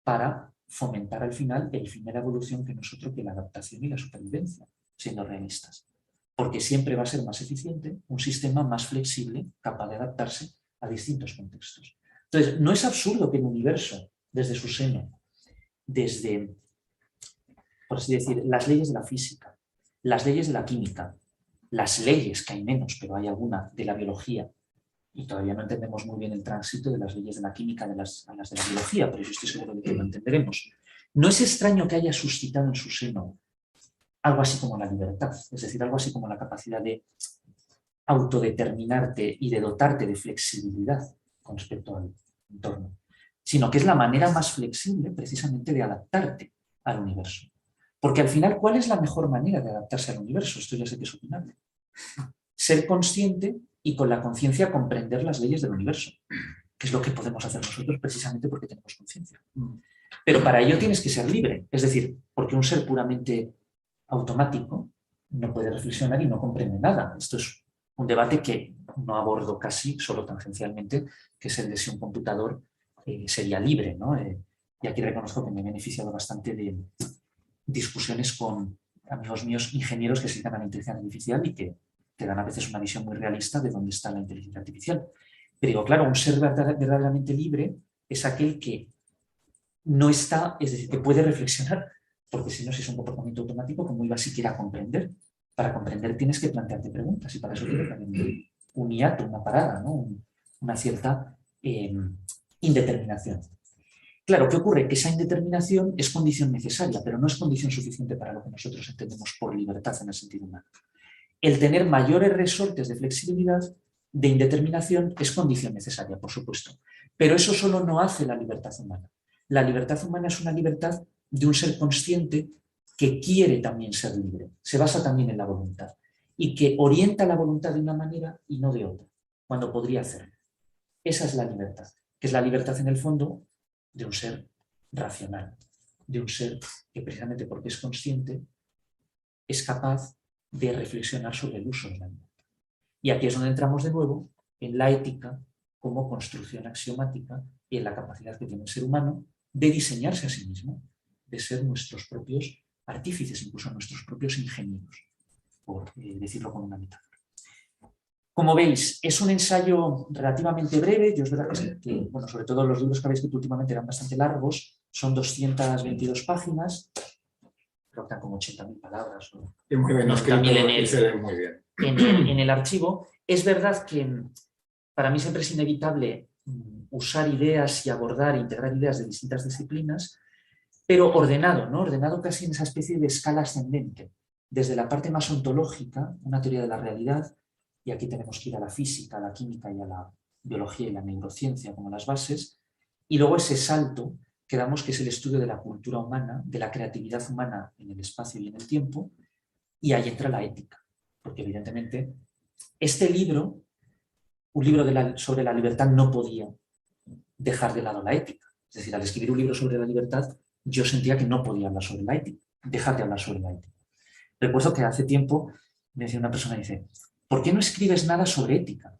para fomentar al final el fin de la evolución que no es otro que la adaptación y la supervivencia, siendo realistas. Porque siempre va a ser más eficiente un sistema más flexible, capaz de adaptarse a distintos contextos. Entonces, no es absurdo que el universo, desde su seno, desde, por así decir, las leyes de la física, las leyes de la química, las leyes, que hay menos, pero hay alguna, de la biología, y todavía no entendemos muy bien el tránsito de las leyes de la química a las de la biología, pero yo estoy seguro de que lo entenderemos. No es extraño que haya suscitado en su seno algo así como la libertad, es decir, algo así como la capacidad de autodeterminarte y de dotarte de flexibilidad con respecto al entorno, sino que es la manera más flexible precisamente de adaptarte al universo. Porque al final, ¿cuál es la mejor manera de adaptarse al universo? Esto ya sé que es opinable. Ser consciente y con la conciencia comprender las leyes del universo, que es lo que podemos hacer nosotros precisamente porque tenemos conciencia. Pero para ello tienes que ser libre, es decir, porque un ser puramente automático no puede reflexionar y no comprende nada. Esto es un debate que no abordo casi, solo tangencialmente, que es el de si un computador sería libre, ¿no? Y aquí reconozco que me he beneficiado bastante de discusiones con amigos míos ingenieros que se dedican a la inteligencia artificial y que te dan a veces una visión muy realista de dónde está la inteligencia artificial. Pero digo, claro, un ser verdaderamente libre es aquel que no está, es decir, que puede reflexionar, porque si no, si es un comportamiento automático, ¿cómo iba siquiera a comprender? Para comprender tienes que plantearte preguntas y para eso tienes también un hiato, una parada, ¿no? Una cierta indeterminación. Claro, ¿qué ocurre? Que esa indeterminación es condición necesaria, pero no es condición suficiente para lo que nosotros entendemos por libertad en el sentido humano. El tener mayores resortes de flexibilidad, de indeterminación, es condición necesaria, por supuesto. Pero eso solo no hace la libertad humana. La libertad humana es una libertad de un ser consciente que quiere también ser libre, se basa también en la voluntad y que orienta la voluntad de una manera y no de otra, cuando podría hacerlo. Esa es la libertad, que es la libertad en el fondo de un ser racional, de un ser que precisamente porque es consciente es capaz de reflexionar sobre el uso de la libertad. Y aquí es donde entramos de nuevo en la ética como construcción axiomática y en la capacidad que tiene el ser humano de diseñarse a sí mismo, de ser nuestros propios artífices, incluso nuestros propios ingenieros, por decirlo con una metáfora. Como veis, es un ensayo relativamente breve. Yo es verdad que bueno, sobre todo los libros que habéis escrito últimamente eran bastante largos, son 222 páginas, creo que eran como 80.000 palabras. ¿No? Y muy bien escrito, y se lee muy bien. En el archivo. Es verdad que para mí siempre es inevitable usar ideas y abordar e integrar ideas de distintas disciplinas, pero ordenado, ¿no? Ordenado casi en esa especie de escala ascendente, desde la parte más ontológica, una teoría de la realidad, y aquí tenemos que ir a la física, a la química y a la biología y la neurociencia como las bases, y luego ese salto que damos, que es el estudio de la cultura humana, de la creatividad humana en el espacio y en el tiempo, y ahí entra la ética, porque evidentemente este libro, un libro sobre la libertad, no podía dejar de lado la ética. Es decir, al escribir un libro sobre la libertad, yo sentía que no podía hablar sobre la ética, dejar de hablar sobre la ética. Recuerdo que hace tiempo me decía una persona, dice, ¿por qué no escribes nada sobre ética?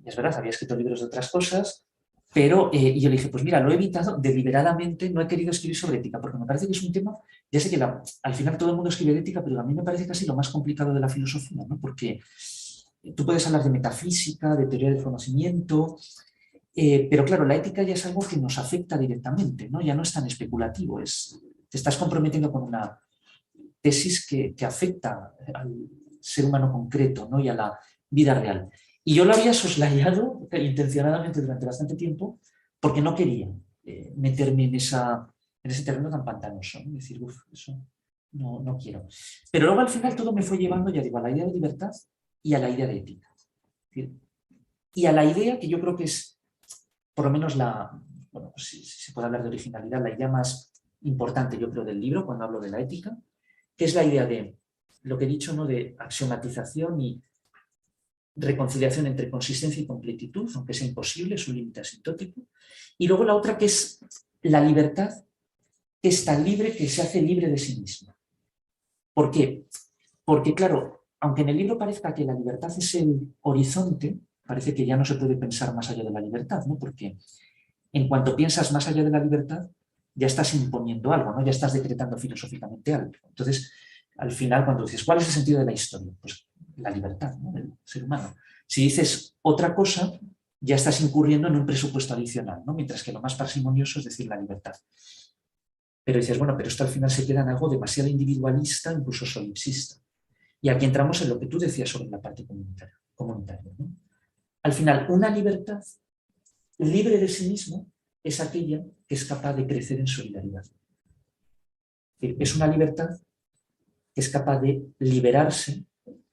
Y es verdad, había escrito libros de otras cosas, pero y yo le dije, pues mira, lo he evitado deliberadamente, no he querido escribir sobre ética, porque me parece que es un tema, ya sé que al final todo el mundo escribe de ética, pero a mí me parece casi lo más complicado de la filosofía, ¿no? Porque tú puedes hablar de metafísica, de teoría del conocimiento, pero claro, la ética ya es algo que nos afecta directamente, ¿no? Ya no es tan especulativo, te estás comprometiendo con una tesis que afecta al ser humano concreto, ¿no? Y a la vida real. Y yo lo había soslayado intencionadamente durante bastante tiempo porque no quería meterme en ese terreno tan pantanoso, ¿no? Decir, uff, eso no quiero. Pero luego al final todo me fue llevando, ya digo, a la idea de libertad y a la idea de ética. Y a la idea que yo creo que es, por lo menos bueno, pues si se puede hablar de originalidad, la idea más importante, yo creo, del libro cuando hablo de la ética, que es la idea de lo que he dicho, ¿no? De axiomatización y reconciliación entre consistencia y completitud, aunque sea imposible, es un límite asintótico. Y luego la otra, que es la libertad, que es tan libre que se hace libre de sí misma. ¿Por qué? Porque, claro, aunque en el libro parezca que la libertad es el horizonte, parece que ya no se puede pensar más allá de la libertad, ¿no? Porque en cuanto piensas más allá de la libertad, ya estás imponiendo algo, ¿no? Ya estás decretando filosóficamente algo. Entonces, al final, cuando dices, ¿cuál es el sentido de la historia? Pues la libertad, ¿no? Del ser humano. Si dices otra cosa, ya estás incurriendo en un presupuesto adicional, ¿no? Mientras que lo más parsimonioso es decir la libertad. Pero dices, bueno, pero esto al final se queda en algo demasiado individualista, incluso solipsista. Y aquí entramos en lo que tú decías sobre la parte comunitaria, ¿no? Al final, una libertad libre de sí mismo es aquella que es capaz de crecer en solidaridad. Es una libertad que es capaz de liberarse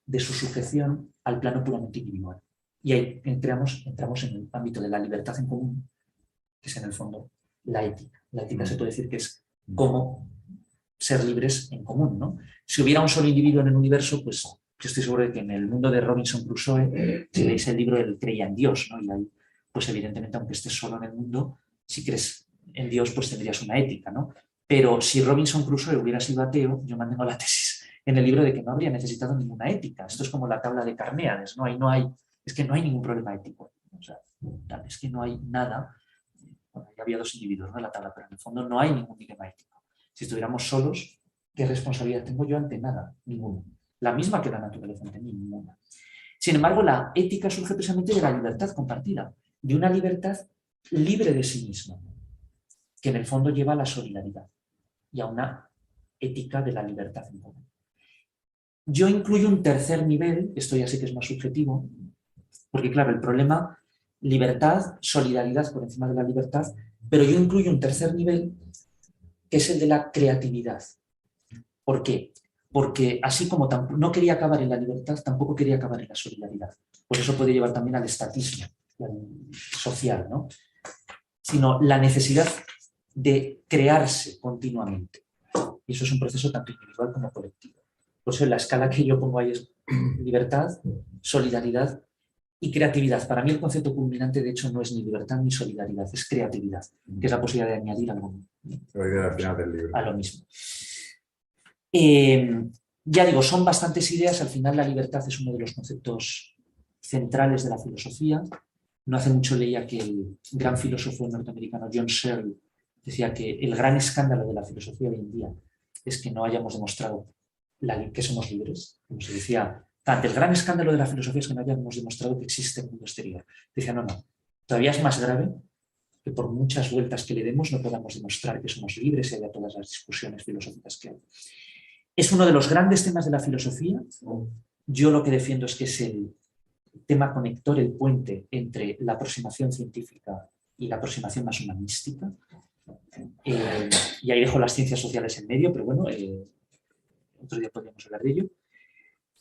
de su sujeción al plano puramente individual. Y ahí entramos en el ámbito de la libertad en común, que es en el fondo la ética. La ética se puede decir que es cómo ser libres en común, ¿no? Si hubiera un solo individuo en el universo, pues yo estoy seguro de que en el mundo de Robinson Crusoe, si leéis el libro, él creía en Dios, ¿no? Y ahí, pues evidentemente, aunque estés solo en el mundo, si crees en Dios, pues tendrías una ética, ¿no? Pero si Robinson Crusoe hubiera sido ateo, yo mantengo la tesis en el libro de que no habría necesitado ninguna ética. Esto es como la tabla de Carneades, ¿no? Ahí es que no hay ningún problema ético. O sea, es que no hay nada. Bueno, ya había dos individuos, ¿no? En la tabla, pero en el fondo no hay ningún dilema ético. Si estuviéramos solos, ¿qué responsabilidad tengo yo ante nada? Ninguna. La misma que la naturaleza ante mí, ninguna. Sin embargo, la ética surge precisamente de la libertad compartida, de una libertad libre de sí misma, que en el fondo lleva a la solidaridad y a una ética de la libertad en común. Yo incluyo un tercer nivel, esto ya sé que es más subjetivo, porque claro, el problema, libertad, solidaridad por encima de la libertad, pero yo incluyo un tercer nivel que es el de la creatividad. ¿Por qué? Porque así como no quería acabar en la libertad, tampoco quería acabar en la solidaridad. Pues eso puede llevar también al estatismo social, ¿no? Sino la necesidad de crearse continuamente. Y eso es un proceso tanto individual como colectivo. Por eso la escala que yo pongo ahí es libertad, solidaridad y creatividad. Para mí el concepto culminante, de hecho, no es ni libertad ni solidaridad, es creatividad, que es la posibilidad de añadir algo al final del libro. A lo mismo. Ya digo, son bastantes ideas. Al final la libertad es uno de los conceptos centrales de la filosofía. No hace mucho leía que el gran filósofo norteamericano John Searle decía que el gran escándalo de la filosofía hoy en día es que no hayamos demostrado que somos libres. Como se decía, el gran escándalo de la filosofía es que no hayamos demostrado que existe un mundo exterior. Decía, no, todavía es más grave que por muchas vueltas que le demos no podamos demostrar que somos libres y haya todas las discusiones filosóficas que hay. Es uno de los grandes temas de la filosofía. Yo lo que defiendo es que es el tema conector, el puente entre la aproximación científica y la aproximación más humanística. Y ahí dejo las ciencias sociales en medio, pero bueno, otro día podríamos hablar de ello.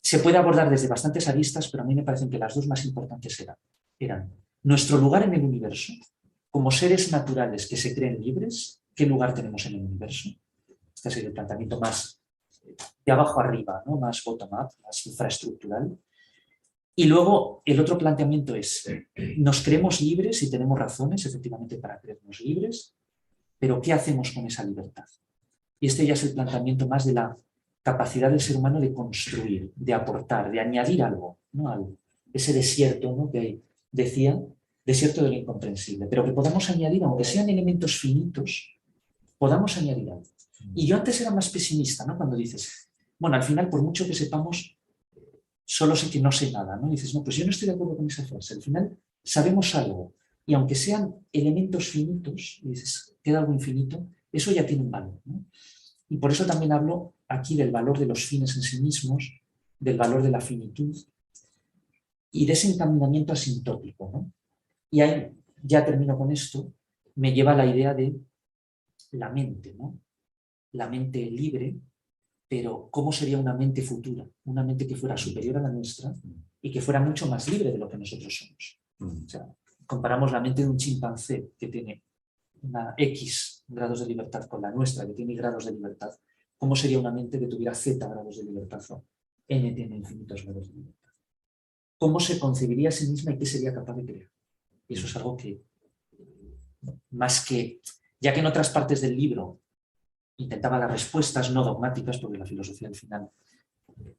Se puede abordar desde bastantes aristas, pero a mí me parecen que las dos más importantes eran nuestro lugar en el universo, como seres naturales que se creen libres, ¿qué lugar tenemos en el universo? Este ha sido el planteamiento más de abajo arriba, ¿no? Más bottom-up, más infraestructural. Y luego el otro planteamiento es, nos creemos libres y tenemos razones, efectivamente, para creernos libres, pero ¿qué hacemos con esa libertad? Y este ya es el planteamiento más de la capacidad del ser humano de construir, de aportar, de añadir algo, ¿no? Ese desierto, ¿no? Que decía, desierto de lo incomprensible, pero que podamos añadir, aunque sean elementos finitos, podamos añadir algo. Y yo antes era más pesimista, ¿no? Cuando dices, bueno, al final, por mucho que sepamos, solo sé que no sé nada, ¿no? Y dices, no, pues yo no estoy de acuerdo con esa frase. Al final sabemos algo, y aunque sean elementos finitos, y dices, queda algo infinito, eso ya tiene un valor, ¿no? Y por eso también hablo aquí del valor de los fines en sí mismos, del valor de la finitud y de ese encaminamiento asintótico, ¿no? Y ahí, ya termino con esto, me lleva a la idea de la mente, ¿no? La mente libre, pero ¿cómo sería una mente futura? Una mente que fuera superior a la nuestra y que fuera mucho más libre de lo que nosotros somos. O sea, comparamos la mente de un chimpancé que tiene una X grados de libertad con la nuestra, que tiene grados de libertad. ¿Cómo sería una mente que tuviera Z grados de libertad o N tiene infinitos grados de libertad? ¿Cómo se concebiría a sí misma y qué sería capaz de crear? Y eso es algo que, más que, ya que en otras partes del libro intentaba dar respuestas no dogmáticas, porque la filosofía al final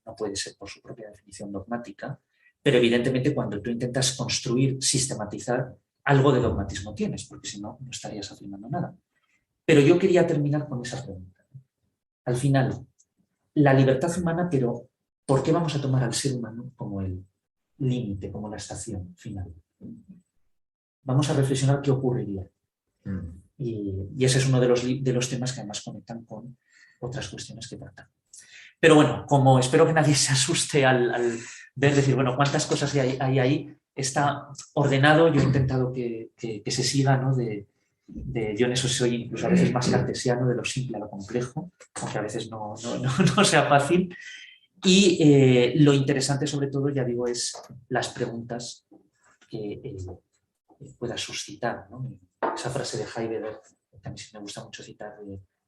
no puede ser por su propia definición dogmática, pero evidentemente cuando tú intentas construir, sistematizar, algo de dogmatismo tienes, porque si no, no estarías afirmando nada. Pero yo quería terminar con esa pregunta. Al final, la libertad humana, pero ¿por qué vamos a tomar al ser humano como el límite, como la estación final? Vamos a reflexionar qué ocurriría. Y ese es uno de los temas que además conectan con otras cuestiones que tratan. Pero bueno, como espero que nadie se asuste al ver, decir, bueno, cuántas cosas hay ahí, está ordenado, yo he intentado que se siga, ¿no? Yo en eso soy incluso a veces más cartesiano, de lo simple a lo complejo, aunque a veces no sea fácil. Y lo interesante sobre todo, ya digo, es las preguntas que pueda suscitar, ¿no? Esa frase de Heidegger, que a mí sí me gusta mucho citar,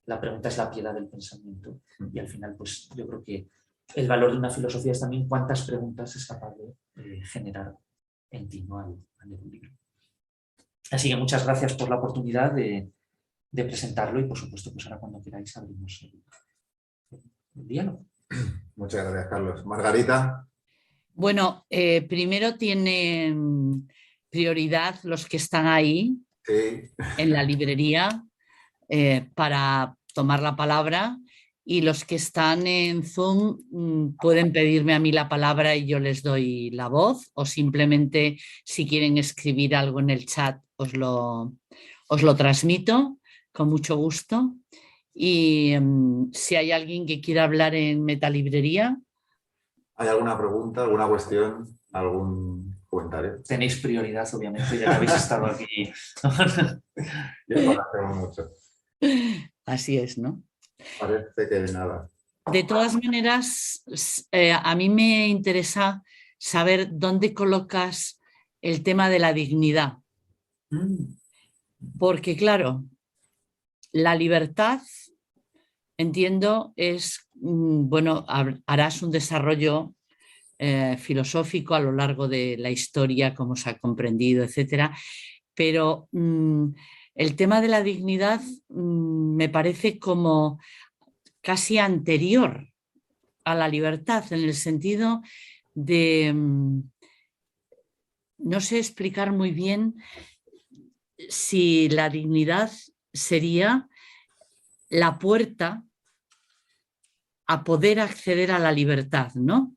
la pregunta es la piedad del pensamiento. Y al final, pues yo creo que el valor de una filosofía es también cuántas preguntas es capaz de generar en ti, ¿no? al leer un libro. Así que muchas gracias por la oportunidad de presentarlo y por supuesto, pues ahora cuando queráis abrimos el diálogo. Muchas gracias, Carlos. Margarita. Bueno, primero tienen prioridad los que están ahí, Sí. en la librería, para tomar la palabra, y los que están en Zoom pueden pedirme a mí la palabra y yo les doy la voz, o simplemente si quieren escribir algo en el chat os lo transmito con mucho gusto. Y si hay alguien que quiera hablar en Metalibrería. ¿Hay alguna pregunta, alguna cuestión, algún comentario? Tenéis prioridad, obviamente, ya que habéis estado aquí. Ya conocemos mucho. Así es, ¿no? Parece que nada. De todas maneras, a mí me interesa saber dónde colocas el tema de la dignidad. Porque, claro, la libertad, entiendo, es, bueno, harás un desarrollo filosófico a lo largo de la historia, cómo se ha comprendido, etcétera, pero el tema de la dignidad me parece como casi anterior a la libertad, en el sentido de, no sé explicar muy bien si la dignidad sería la puerta a poder acceder a la libertad, ¿no?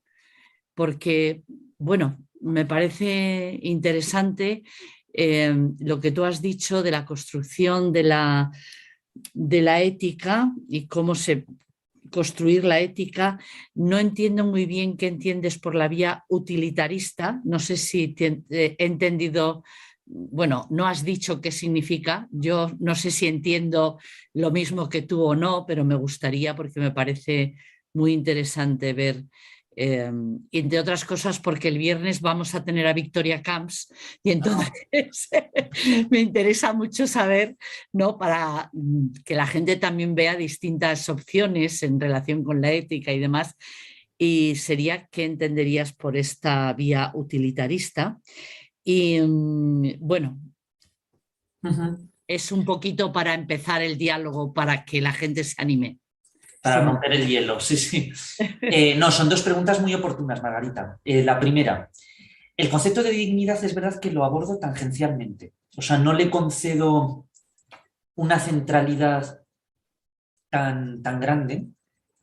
Porque, bueno, me parece interesante lo que tú has dicho de la construcción de la ética y cómo se construir la ética, no entiendo muy bien qué entiendes por la vía utilitarista. No sé si he entendido, bueno, no has dicho qué significa. Yo no sé si entiendo lo mismo que tú o no, pero me gustaría porque me parece muy interesante ver. Entre otras cosas porque el viernes vamos a tener a Victoria Camps y entonces me interesa mucho saber, ¿no? Para que la gente también vea distintas opciones en relación con la ética y demás. Y sería qué entenderías por esta vía utilitarista. Y bueno, es un poquito para empezar el diálogo, para que la gente se anime. Para romper el hielo, sí, sí. No, son dos preguntas muy oportunas, Margarita. La primera, el concepto de dignidad es verdad que lo abordo tangencialmente. O sea, no le concedo una centralidad tan grande,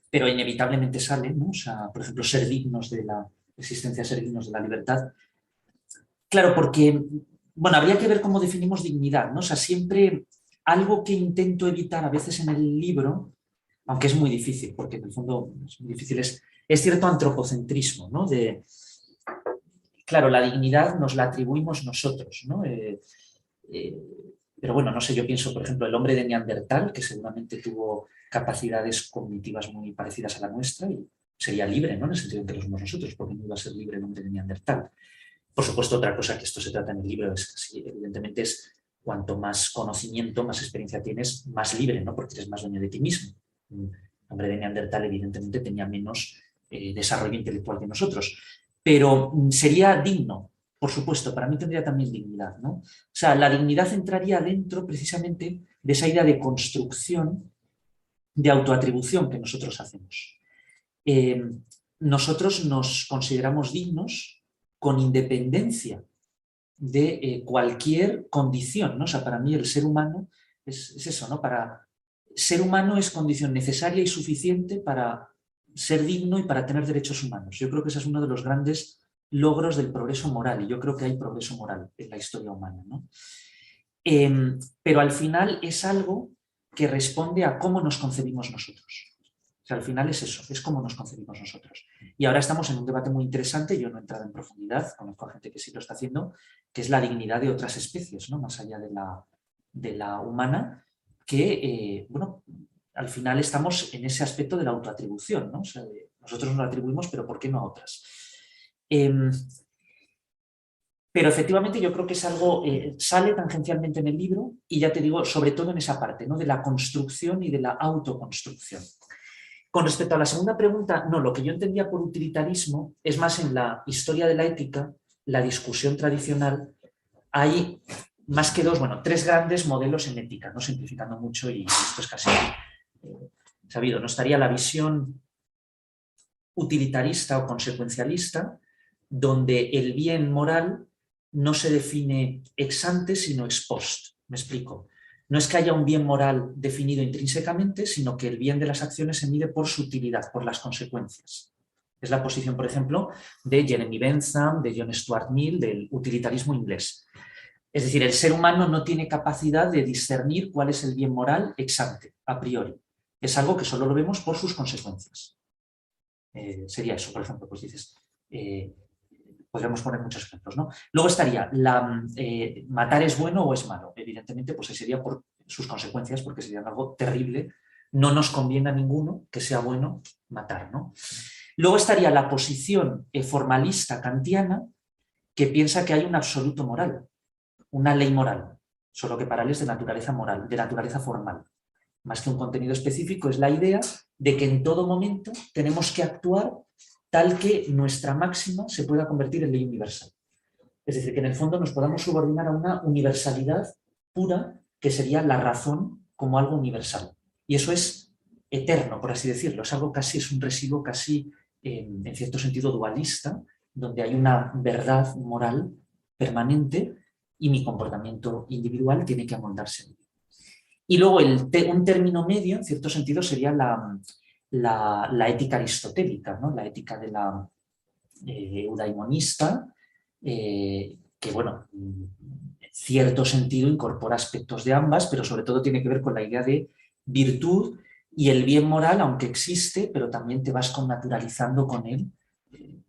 pero inevitablemente sale, ¿no? O sea, por ejemplo, ser dignos de la existencia, ser dignos de la libertad. Claro, porque, bueno, habría que ver cómo definimos dignidad, ¿no? O sea, siempre algo que intento evitar a veces en el libro, aunque es muy difícil, porque en el fondo es muy difícil, es cierto antropocentrismo, ¿no? Claro, la dignidad nos la atribuimos nosotros, ¿no? Pero bueno, no sé, yo pienso, por ejemplo, el hombre de Neandertal, que seguramente tuvo capacidades cognitivas muy parecidas a la nuestra y sería libre, ¿no? En el sentido en que lo somos nosotros, porque no iba a ser libre el hombre de Neandertal. Por supuesto, otra cosa que esto se trata en el libro es que, evidentemente, es cuanto más conocimiento, más experiencia tienes, más libre, ¿no? Porque eres más dueño de ti mismo. El hombre de Neandertal, evidentemente, tenía menos desarrollo intelectual que nosotros. Pero sería digno, por supuesto, para mí tendría también dignidad, ¿no? O sea, la dignidad entraría dentro precisamente de esa idea de construcción, de autoatribución que nosotros hacemos. Nosotros nos consideramos dignos con independencia de cualquier condición, ¿no? O sea, para mí el ser humano es eso, ¿no? Para ser humano es condición necesaria y suficiente para ser digno y para tener derechos humanos. Yo creo que ese es uno de los grandes logros del progreso moral y yo creo que hay progreso moral en la historia humana, ¿no? Pero al final es algo que responde a cómo nos concebimos nosotros. O sea, al final es eso, es cómo nos concebimos nosotros. Y ahora estamos en un debate muy interesante, yo no he entrado en profundidad, conozco a gente que sí lo está haciendo, que es la dignidad de otras especies, ¿no? Más allá de la humana, que, bueno, al final estamos en ese aspecto de la autoatribución, ¿no? O sea, nosotros nos lo atribuimos, pero ¿por qué no a otras? Pero efectivamente yo creo que es algo, sale tangencialmente en el libro y ya te digo, sobre todo en esa parte, ¿no? De la construcción y de la autoconstrucción. Con respecto a la segunda pregunta, no, lo que yo entendía por utilitarismo es más en la historia de la ética, la discusión tradicional, hay más que dos, bueno, tres grandes modelos en ética, no simplificando mucho y esto es casi sabido, ¿no? Estaría la visión utilitarista o consecuencialista, donde el bien moral no se define ex ante, sino ex post. Me explico. No es que haya un bien moral definido intrínsecamente, sino que el bien de las acciones se mide por su utilidad, por las consecuencias. Es la posición, por ejemplo, de Jeremy Bentham, de John Stuart Mill, del utilitarismo inglés. Es decir, el ser humano no tiene capacidad de discernir cuál es el bien moral ex ante, a priori. Es algo que solo lo vemos por sus consecuencias. Sería eso, por ejemplo, pues dices, podríamos poner muchos ejemplos, ¿no? Luego estaría, matar es bueno o es malo. Evidentemente, pues sería por sus consecuencias, porque sería algo terrible. No nos conviene a ninguno que sea bueno matar, ¿no? Luego estaría la posición formalista kantiana, que piensa que hay un absoluto moral, una ley moral, solo que para él es de naturaleza moral, de naturaleza formal. Más que un contenido específico, es la idea de que en todo momento tenemos que actuar tal que nuestra máxima se pueda convertir en ley universal. Es decir, que en el fondo nos podamos subordinar a una universalidad pura, que sería la razón como algo universal. Y eso es eterno, por así decirlo. Es algo casi, es un residuo casi, en cierto sentido, dualista, donde hay una verdad moral permanente y mi comportamiento individual tiene que amoldarse. Y luego un término medio, en cierto sentido, sería la ética aristotélica, ¿no? La ética de la eudaimonista, que, bueno, en cierto sentido incorpora aspectos de ambas, pero sobre todo tiene que ver con la idea de virtud Y el bien moral, aunque existe, pero también te vas connaturalizando con él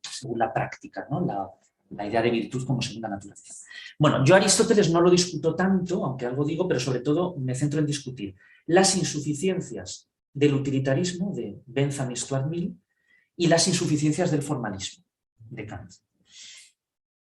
según la práctica, ¿no? La idea de virtud como segunda naturaleza. Bueno, yo Aristóteles no lo discuto tanto, aunque algo digo, pero sobre todo me centro en discutir las insuficiencias del utilitarismo de Bentham y Stuart Mill y las insuficiencias del formalismo de Kant.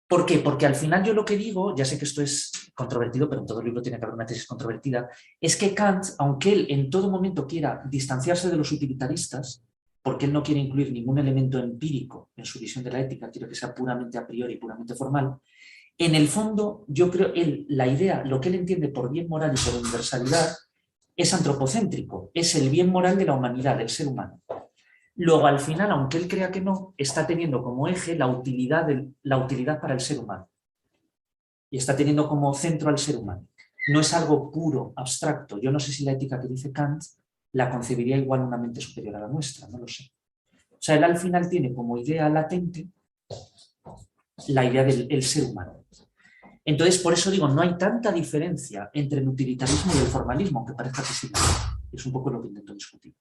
¿Por qué? Porque al final yo lo que digo, ya sé que esto es controvertido, pero en todo libro tiene que haber una tesis controvertida, es que Kant, aunque él en todo momento quiera distanciarse de los utilitaristas, porque él no quiere incluir ningún elemento empírico en su visión de la ética, quiere que sea puramente a priori, puramente formal, en el fondo yo creo que la idea, lo que él entiende por bien moral y por universalidad, es antropocéntrico, es el bien moral de la humanidad, del ser humano. Luego, al final, aunque él crea que no, está teniendo como eje la utilidad para el ser humano. Y está teniendo como centro al ser humano. No es algo puro, abstracto. Yo no sé si la ética que dice Kant la concebiría igual una mente superior a la nuestra, no lo sé. O sea, él al final tiene como idea latente la idea del ser humano. Entonces, por eso digo, no hay tanta diferencia entre el utilitarismo y el formalismo, aunque parezca que sí. Es un poco lo que intento discutir.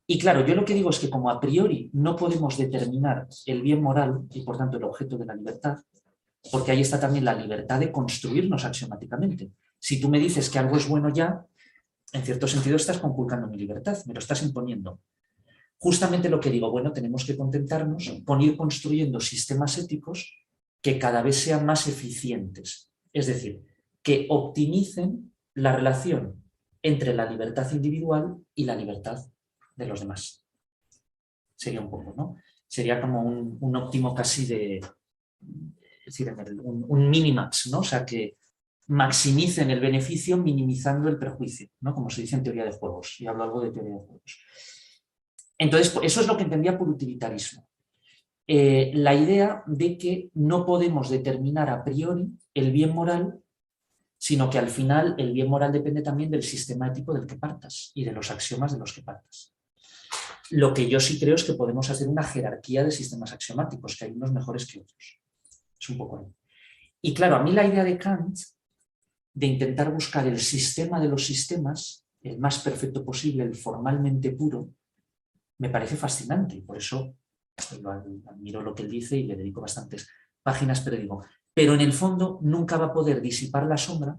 Y claro, yo lo que digo es que como a priori no podemos determinar el bien moral y por tanto el objeto de la libertad, porque ahí está también la libertad de construirnos axiomáticamente. Si tú me dices que algo es bueno ya, en cierto sentido estás conculcando mi libertad, me lo estás imponiendo. Justamente lo que digo, bueno, tenemos que contentarnos con ir construyendo sistemas éticos que cada vez sean más eficientes, es decir, que optimicen la relación entre la libertad individual y la libertad de los demás. Sería un poco, ¿no? Sería como un óptimo casi de, es decir, un minimax, ¿no? O sea, que maximicen el beneficio minimizando el perjuicio, ¿no? Como se dice en teoría de juegos, y hablo algo de teoría de juegos. Entonces, eso es lo que entendía por utilitarismo. La idea de que no podemos determinar a priori el bien moral, sino que al final el bien moral depende también del sistema ético del que partas y de los axiomas de los que partas. Lo que yo sí creo es que podemos hacer una jerarquía de sistemas axiomáticos, que hay unos mejores que otros. Es un poco ahí. Y claro, a mí la idea de Kant de intentar buscar el sistema de los sistemas, el más perfecto posible, el formalmente puro, me parece fascinante. Y por eso admiro lo que él dice y le dedico bastantes páginas, pero digo, pero en el fondo nunca va a poder disipar la sombra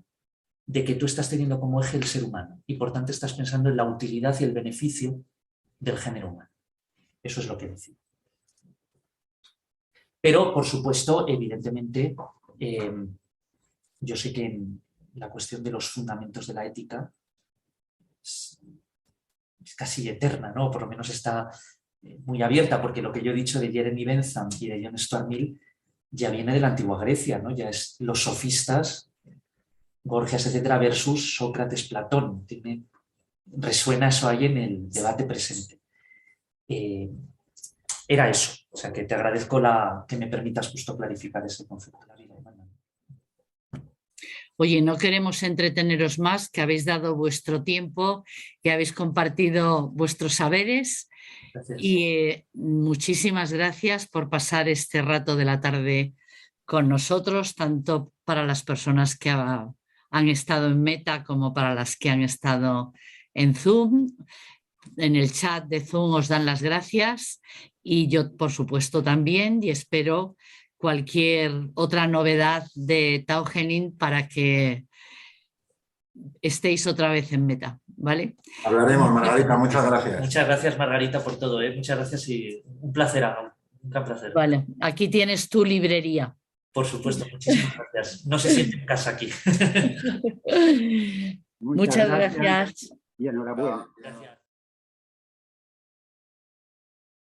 de que tú estás teniendo como eje el ser humano y por tanto estás pensando en la utilidad y el beneficio del género humano. Eso es lo que decía. Pero, por supuesto, evidentemente, yo sé que en la cuestión de los fundamentos de la ética es casi eterna, ¿no? Por lo menos está muy abierta, porque lo que yo he dicho de Jeremy Bentham y de John Stuart Mill ya viene de la antigua Grecia, ¿no? Ya es los sofistas, Gorgias, etcétera, versus Sócrates, Platón. Resuena eso ahí en el debate presente. Era eso, o sea que te agradezco que me permitas justo clarificar ese concepto de la vida humana. Oye, no queremos entreteneros más, que habéis dado vuestro tiempo, que habéis compartido vuestros saberes. Gracias. Y muchísimas gracias por pasar este rato de la tarde con nosotros, tanto para las personas que han estado en Meta como para las que han estado en Zoom. En el chat de Zoom os dan las gracias y yo, por supuesto, también, y espero cualquier otra novedad de Tao Genin para que estéis otra vez en Meta, ¿vale? Hablaremos, Margarita, muchas gracias. Muchas gracias, Margarita, por todo, ¿eh? Muchas gracias y un placer, un gran placer. Vale, aquí tienes tu librería. Por supuesto, muchísimas gracias. No se siente en casa aquí. Muchas gracias. Y enhorabuena. Gracias.